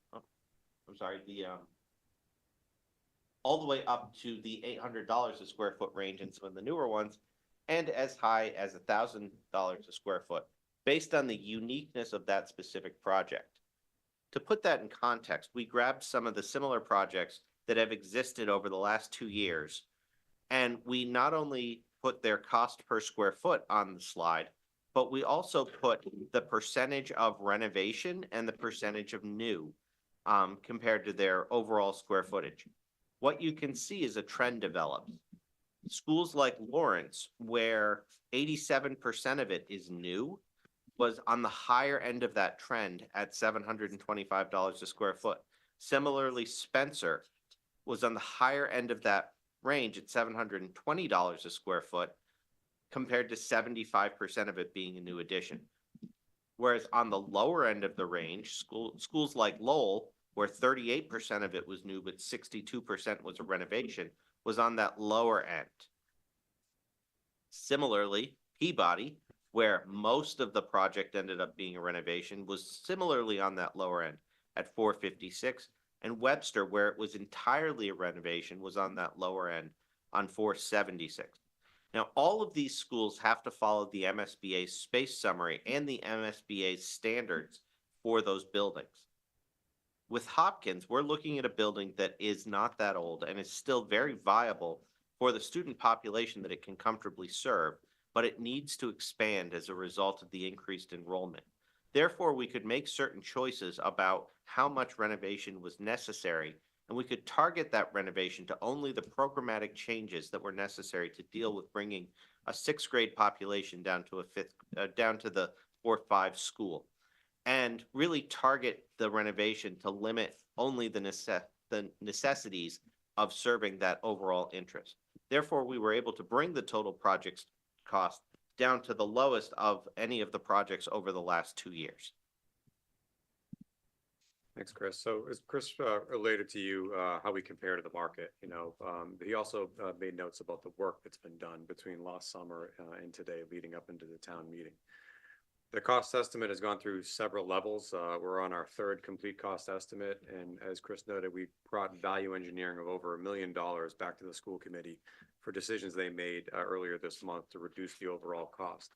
all the way up to the $800 a square foot range in some of the newer ones, and as high as $1,000 a square foot based on the uniqueness of that specific project. To put that in context, we grabbed some of the similar projects that have existed over the last 2 years, and we not only put their cost per square foot on the slide, but we also put the percentage of renovation and the percentage of new compared to their overall square footage. What you can see is a trend develops. Schools like Lawrence, where 87% of it is new, was on the higher end of that trend at $725 a square foot. Similarly, Spencer was on the higher end of that range at $720 a square foot, compared to 75% of it being a new addition. Whereas on the lower end of the range, schools like Lowell, where 38% of it was new, but 62% was a renovation, was on that lower end. Similarly, Peabody, where most of the project ended up being a renovation, was similarly on that lower end at 456, and Webster, where it was entirely a renovation, was on that lower end on 476. Now, all of these schools have to follow the MSBA space summary and the MSBA standards for those buildings. With Hopkins, we're looking at a building that is not that old and is still very viable for the student population that it can comfortably serve, but it needs to expand as a result of the increased enrollment. Therefore, we could make certain choices about how much renovation was necessary, and we could target that renovation to only the programmatic changes that were necessary to deal with bringing a sixth grade population down to down to the 4-5 school, and really target the renovation to limit only the necessities of serving that overall interest. Therefore, we were able to bring the total project cost down to the lowest of any of the projects over the last 2 years. Thanks, Chris. So as Chris related to you how we compare to the market, he also made notes about the work that's been done between last summer and today leading up into the town meeting. The cost estimate has gone through several levels. We're on our third complete cost estimate. And as Chris noted, we brought value engineering of over $1 million back to the school committee for decisions they made earlier this month to reduce the overall cost.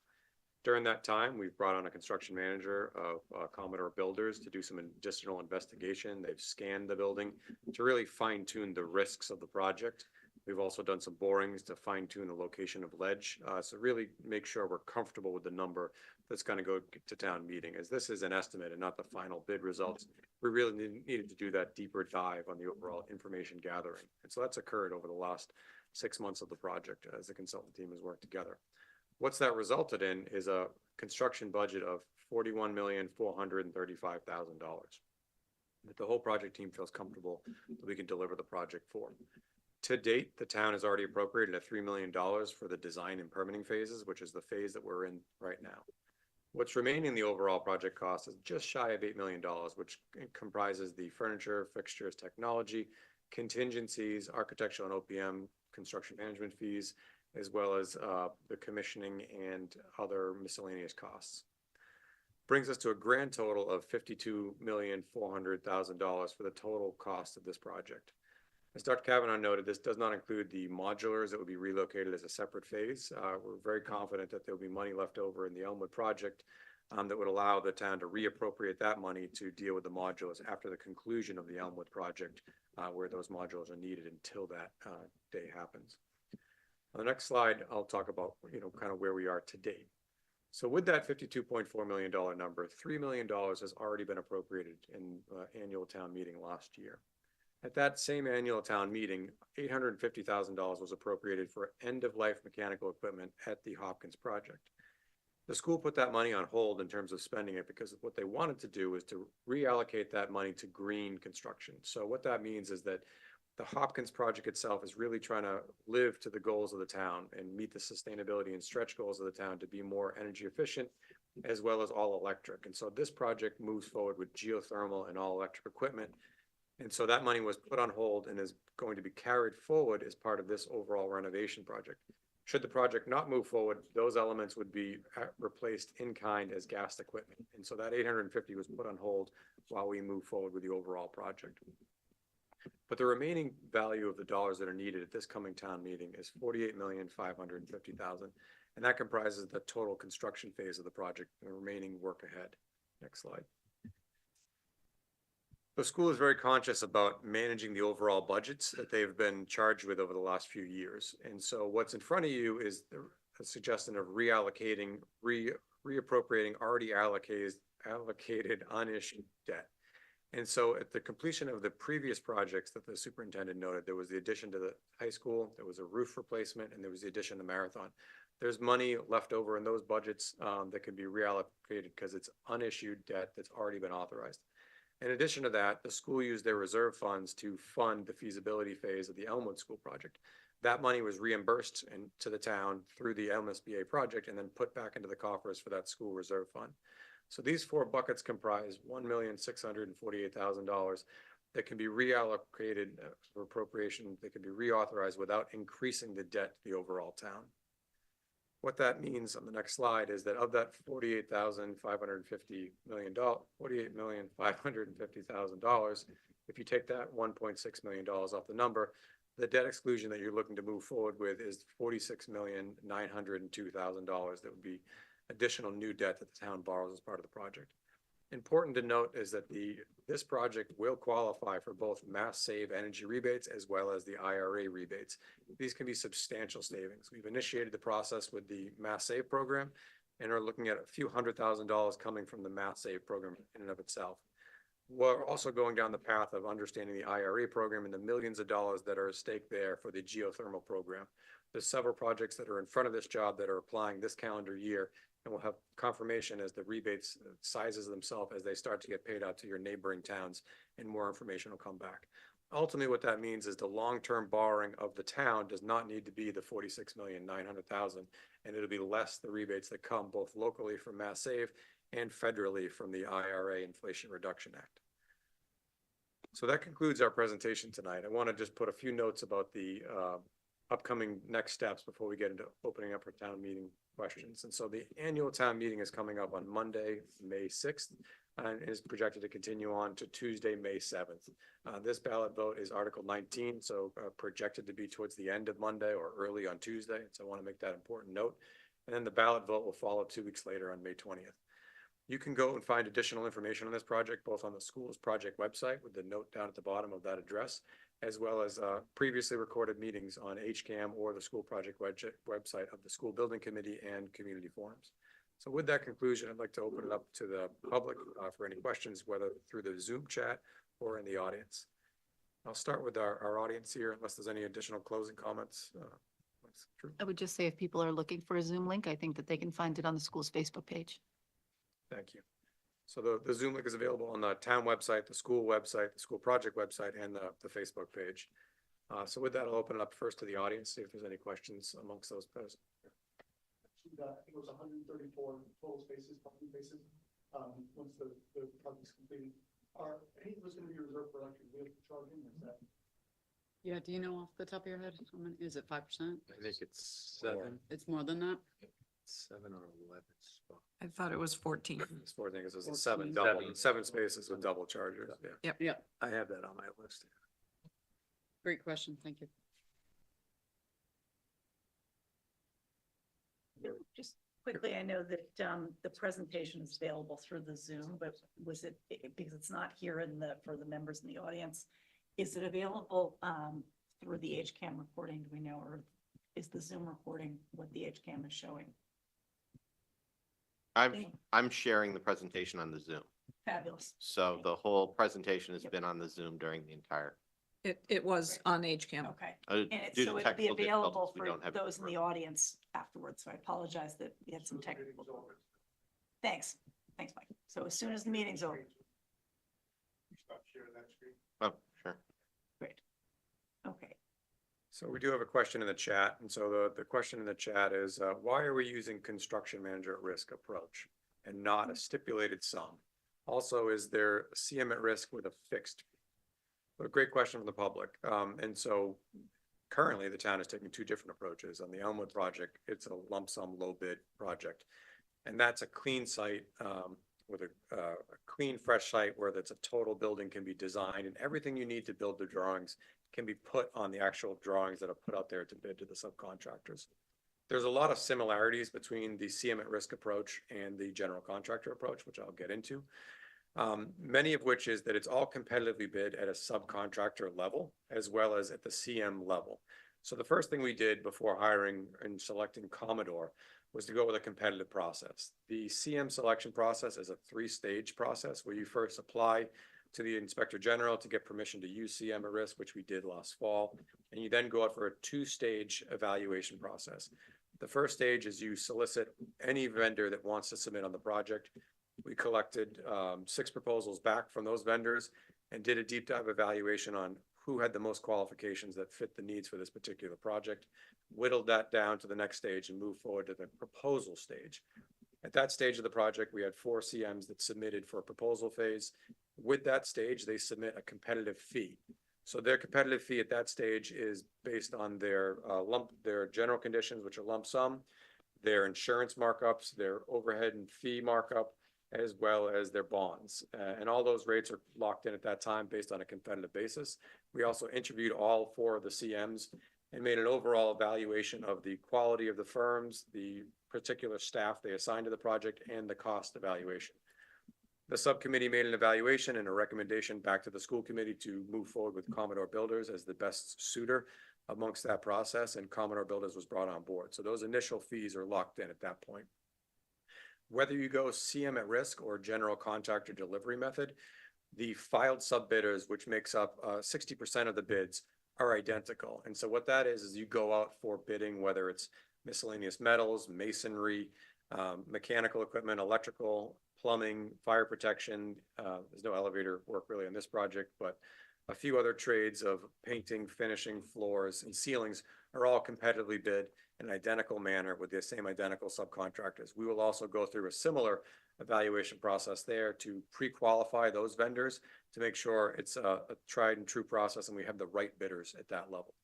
During that time, we've brought on a construction manager of Commodore Builders to do some additional investigation. They've scanned the building to really fine tune the risks of the project. We've also done some borings to fine tune the location of ledge. So really make sure we're comfortable with the number that's going to go to town meeting, as this is an estimate and not the final bid results. We really needed to do that deeper dive on the overall information gathering. And so that's occurred over the last 6 months of the project as the consultant team has worked together. What's that resulted in is a construction budget of $41,435,000 that the whole project team feels comfortable that we can deliver the project for. To date, the town has already appropriated $3 million for the design and permitting phases, which is the phase that we're in right now. What's remaining in the overall project cost is just shy of $8 million, which comprises the furniture, fixtures, technology, contingencies, architectural and OPM, construction management fees, as well as the commissioning and other miscellaneous costs. Brings us to a grand total of $52,400,000 for the total cost of this project. As Dr. Kavanaugh noted, this does not include the modulars that would be relocated as a separate phase. We're very confident that there'll be money left over in the Elmwood project that would allow the town to reappropriate that money to deal with the modulars after the conclusion of the Elmwood project, where those modulars are needed until that day happens. On the next slide, I'll talk about kind of where we are today. So with that $52.4 million number, $3 million has already been appropriated in annual town meeting last year. At that same annual town meeting, $850,000 was appropriated for end-of-life mechanical equipment at the Hopkins project. The school put that money on hold in terms of spending it because what they wanted to do was to reallocate that money to green construction. So what that means is that the Hopkins project itself is really trying to live to the goals of the town and meet the sustainability and stretch goals of the town to be more energy efficient as well as all electric. And so this project moves forward with geothermal and all electric equipment. And so that money was put on hold and is going to be carried forward as part of this overall renovation project. Should the project not move forward, those elements would be replaced in kind as gas equipment. And so that 850 was put on hold while we move forward with the overall project. But the remaining value of the dollars that are needed at this coming town meeting is $48,550,000. And that comprises the total construction phase of the project and the remaining work ahead. Next slide. The school is very conscious about managing the overall budgets that they've been charged with over the last few years. And so what's in front of you is a suggestion of reallocating, reappropriating already allocated unissued debt. And so at the completion of the previous projects that the superintendent noted, there was the addition to the high school, there was a roof replacement, and there was the addition to Marathon. There's money left over in those budgets that can be reallocated because it's unissued debt that's already been authorized. In addition to that, the school used their reserve funds to fund the feasibility phase of the Elmwood School project. That money was reimbursed to the town through the MSBA project and then put back into the coffers for that school reserve fund. So these four buckets comprise $1,648,000 that can be reallocated for appropriation, that can be reauthorized without increasing the debt to the overall town. What that means on the next slide is that of that $48,550,000, if you take that $1.6 million off the number, the debt exclusion that you're looking to move forward with is $46,902,000. That would be additional new debt that the town borrows as part of the project. Important to note is that this project will qualify for both Mass Save energy rebates as well as the IRA rebates. These can be substantial savings. We've initiated the process with the Mass Save program and are looking at a few $100,000 coming from the Mass Save program in and of itself. We're also going down the path of understanding the IRA program and the millions of dollars that are at stake there for the geothermal program. There's several projects that are in front of this job that are applying this calendar year, and we'll have confirmation as the rebates sizes themselves as they start to get paid out to your neighboring towns, and more information will come back. Ultimately, what that means is the long-term borrowing of the town does not need to be the $46,900,000, and it'll be less the rebates that come both locally from Mass Save and federally from the IRA Inflation Reduction Act. So that concludes our presentation tonight. I want to just put a few notes about the upcoming next steps before we get into opening up for town meeting questions. And so the annual town meeting is coming up on Monday, May 6th, and is projected to continue on to Tuesday, May 7th. This ballot vote is Article 19, so projected to be towards the end of Monday or early on Tuesday. So I want to make that important note. And then the ballot vote will follow 2 weeks later on May 20th. You can go and find additional information on this project, both on the school's project website with the note down at the bottom of that address, as well as previously recorded meetings on HCAM or the school project website of the school building committee and community forums. So with that conclusion, I'd like to open it up to the public for any questions, whether through the Zoom chat or in the audience. I'll start with our audience here, unless there's any additional closing comments. I would just say if people are looking for a Zoom link, I think that they can find it on the school's Facebook page. Thank you. So the Zoom link is available on the town website, the school project website, and the Facebook page. So with that, I'll open it up first to the audience, see if there's any questions amongst those present. I think it was 134 total spaces, parking spaces, once the project's completed. Are any of those going to be reserved for electric vehicle charging? Is that? Yeah, do you know off the top of your head? Is it 5%? I think it's 7. It's more than that? 7 or 11 spots. I thought it was 14. It's 4, I think it was 14. seven spaces with double chargers. Yeah. Yeah. I have that on my list. Great question. Thank you. Just quickly, I know that the presentation is available through the Zoom, but was it, because it's not here for the members in the audience, is it available through the HCAM recording? Do we know, or is the Zoom recording what the HCAM is showing? I'm sharing the presentation on the Zoom. Fabulous. So the whole presentation has been on the Zoom during the entire. It was on HCAM. Okay. Due And to so it'll be technical available difficulties, we for don't have it those in the audience afterwards. So I apologize that we had some technical. Thanks. Thanks, Mike. So as soon as the meeting's over. Stop sharing that screen. Oh, sure. Great. Okay. So we do have a question in the chat. And so the question in the chat is, why are we using construction manager at risk approach and not a stipulated sum? Also, is there a CM at risk with a fixed fee? A great question from the public. And so currently the town is taking 2 different approaches. On the Elmwood project, it's a lump sum low bid project. And that's a clean site with a clean, fresh site where that's a total building can be designed and everything you need to build the drawings can be put on the actual drawings that are put out there to bid to the subcontractors. There's a lot of similarities between the CM at risk approach and the general contractor approach, which I'll get into. Many of which is that it's all competitively bid at a subcontractor level as well as at the CM level. So the first thing we did before hiring and selecting Commodore was to go with a competitive process. The CM selection process is a three-stage process where you first apply to the Inspector General to get permission to use CM at risk, which we did last fall. And you then go out for a two-stage evaluation process. The first stage is you solicit any vendor that wants to submit on the project. We collected 6 proposals back from those vendors and did a deep dive evaluation on who had the most qualifications that fit the needs for this particular project, whittled that down to the next stage and moved forward to the proposal stage. At that stage of the project, we had 4 CMs that submitted for a proposal phase. With that stage, they submit a competitive fee. So their competitive fee at that stage is based on their their general conditions, which are lump sum, their insurance markups, their overhead and fee markup, as well as their bonds. And all those rates are locked in at that time based on a competitive basis. We also interviewed all 4 of the CMs and made an overall evaluation of the quality of the firms, the particular staff they assigned to the project, and the cost evaluation. The subcommittee made an evaluation and a recommendation back to the school committee to move forward with Commodore Builders as the best suitor amongst that process, and Commodore Builders was brought on board. So those initial fees are locked in at that point. Whether you go CM at risk or general contractor delivery method, the filed sub bidders, which makes up 60% of the bids, are identical. And so what that is you go out for bidding, whether it's miscellaneous metals, masonry, mechanical equipment, electrical, plumbing, fire protection. There's no elevator work really on this project, but a few other trades of painting, finishing, floors, and ceilings are all competitively bid in an identical manner with the same identical subcontractors. We will also go through a similar evaluation process there to pre-qualify those vendors to make sure it's a tried and true process and we have the right bidders at that level.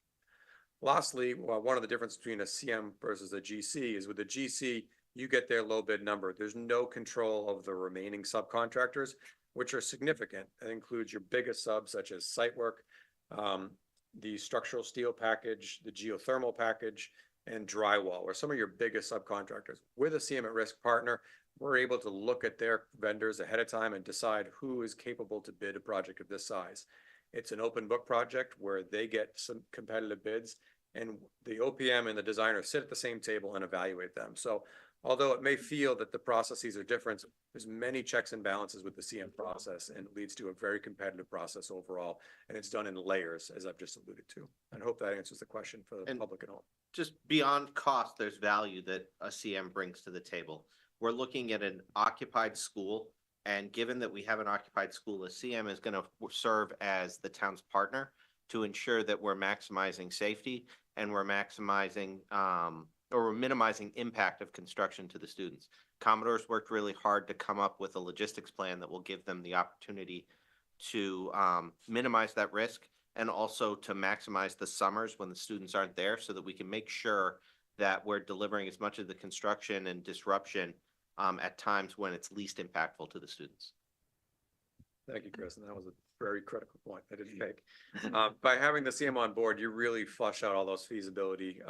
Lastly, one of the differences between a CM versus a GC is with the GC, you get their low bid number. There's no control of the remaining subcontractors, which are significant. That includes your biggest subs such as site work, the structural steel package, the geothermal package, and drywall, or some of your biggest subcontractors. With a CM at risk partner, we're able to look at their vendors ahead of time and decide who is capable to bid a project of this size. It's an open book project where they get some competitive bids and the OPM and the designer sit at the same table and evaluate them. So although it may feel that the processes are different, there's many checks and balances with the CM process, and it leads to a very competitive process overall. And it's done in layers, as I've just alluded to. And I hope that answers the question for the public at home. Just beyond cost, there's value that a CM brings to the table. We're looking at an occupied school, and given that we have an occupied school, a CM is going to serve as the town's partner to ensure that we're maximizing safety and we're maximizing or we're minimizing impact of construction to the students. Commodore's worked really hard to come up with a logistics plan that will give them the opportunity to minimize that risk and also to maximize the summers when the students aren't there so that we can make sure that we're delivering as much of the construction and disruption at times when it's least impactful to the students. Thank you, Chris. And that was a very critical point I didn't make. By having the CM on board, you really flush out all those feasibility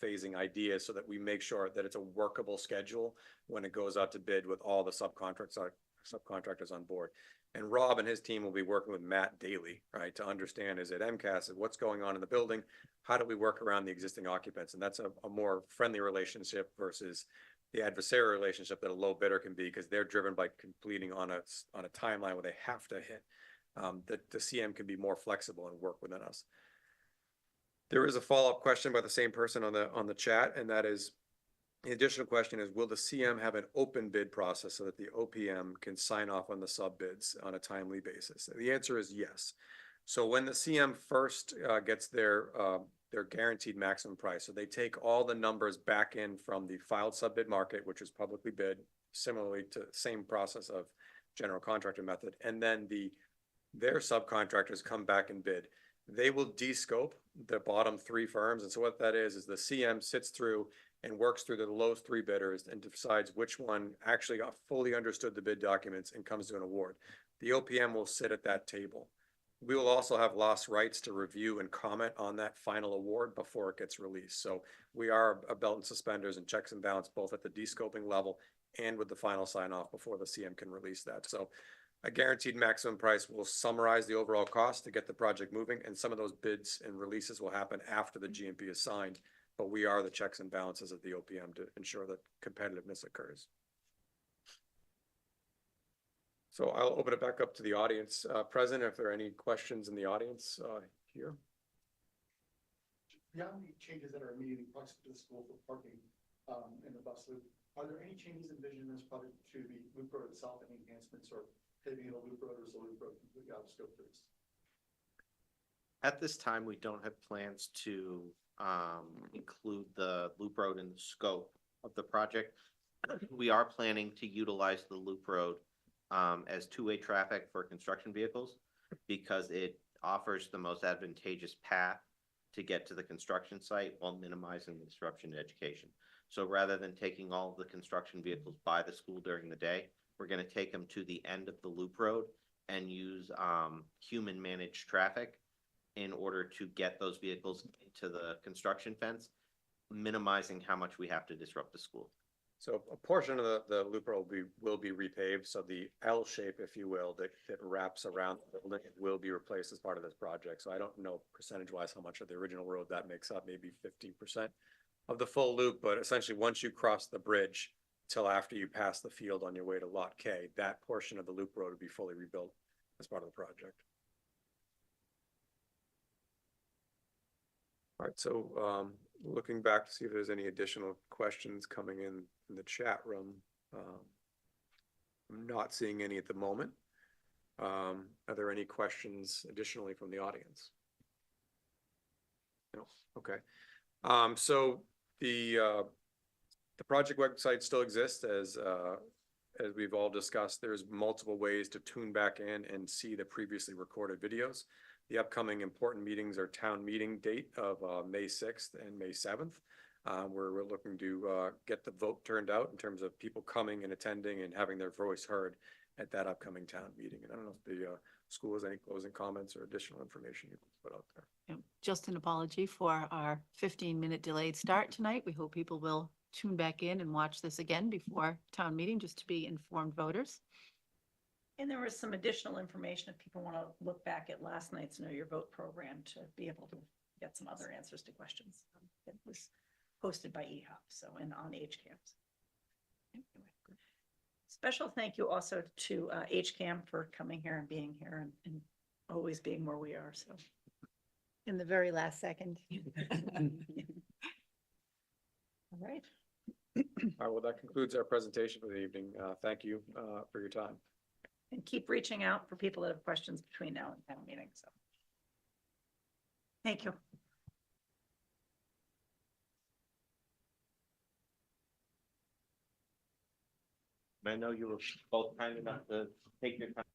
phasing ideas so that we make sure that it's a workable schedule when it goes out to bid with all the subcontractors on board. And Rob and his team will be working with Matt daily, right, to understand, is it MCAS, what's going on in the building? How do we work around the existing occupants? And that's a more friendly relationship versus the adversarial relationship that a low bidder can be, because they're driven by completing on a timeline where they have to hit. The CM can be more flexible and work within us. There is a follow-up question by the same person on the chat, and that is, the additional question is, will the CM have an open bid process so that the OPM can sign off on the sub bids on a timely basis? The answer is yes. So when the CM first gets their guaranteed maximum price, so they take all the numbers back in from the filed sub bid market, which is publicly bid, similarly to the same process of general contractor method, and then their subcontractors come back and bid. They will de-scope the bottom 3 firms. And so what that is the CM sits through and works through the lowest 3 bidders and decides which one actually got fully understood the bid documents and comes to an award. The OPM will sit at that table. We will also have lost rights to review and comment on that final award before it gets released. So we are a belt and suspenders and checks and balance both at the de-scoping level and with the final sign off before the CM can release that. So a guaranteed maximum price will summarize the overall cost to get the project moving, and some of those bids and releases will happen after the GMP is signed but we are the checks and balances of the OPM to ensure that competitiveness occurs. So I'll open it back up to the audience, present, if there are any questions in the audience, here. Beyond the changes that are immediately proximate to the school for parking, in the bus loop, are there any changes envisioned in this project to the loop road itself, any enhancements or paving of the loop road, or is the loop road completely out of scope for this? At this time, we don't have plans to include the loop road in the scope of the project. We are planning to utilize the loop road as two-way traffic for construction vehicles because it offers the most advantageous path to get to the construction site while minimizing the disruption to education. So rather than taking all of the construction vehicles by the school during the day, we're going to take them to the end of the loop road and use human managed traffic in order to get those vehicles into the construction fence, minimizing how much we have to disrupt the school. So a portion of the loop road will be repaved, so the L shape, if you will, that wraps around the building will be replaced as part of this project. So I don't know percentage-wise how much of the original road that makes up, maybe 15% of the full loop, but essentially once you cross the bridge till after you pass the field on your way to Lot K, that portion of the loop road would be fully rebuilt as part of the project. All right, so looking back to see if there's any additional questions coming in the chat room. I'm not seeing any at the moment. Are there any questions additionally from the audience? No, okay. So the project website still exists as we've all discussed. There's multiple ways to tune back in and see the previously recorded videos. The upcoming important meetings are town meeting date of May 6th and May 7th, where we're looking to get the vote turned out in terms of people coming and attending and having their voice heard at that upcoming town meeting. And I don't know if the school has any closing comments or additional information you can put out there. Just an apology for our 15-minute delayed start tonight. We hope people will tune back in and watch this again before town meeting, just to be informed voters. And there was some additional information if people want to look back at last night's Know Your Vote program to be able to get some other answers to questions. It was posted by EHOP, so, and on HCAMs. Special thank you also to HCAM for coming here and being here and always being where we are, so. In the very last second. All right. All right, well, that concludes our presentation for the evening. Thank you for your time. And keep reaching out for people that have questions between now and town meeting, so. Thank you. I know you were both kind enough to take your time.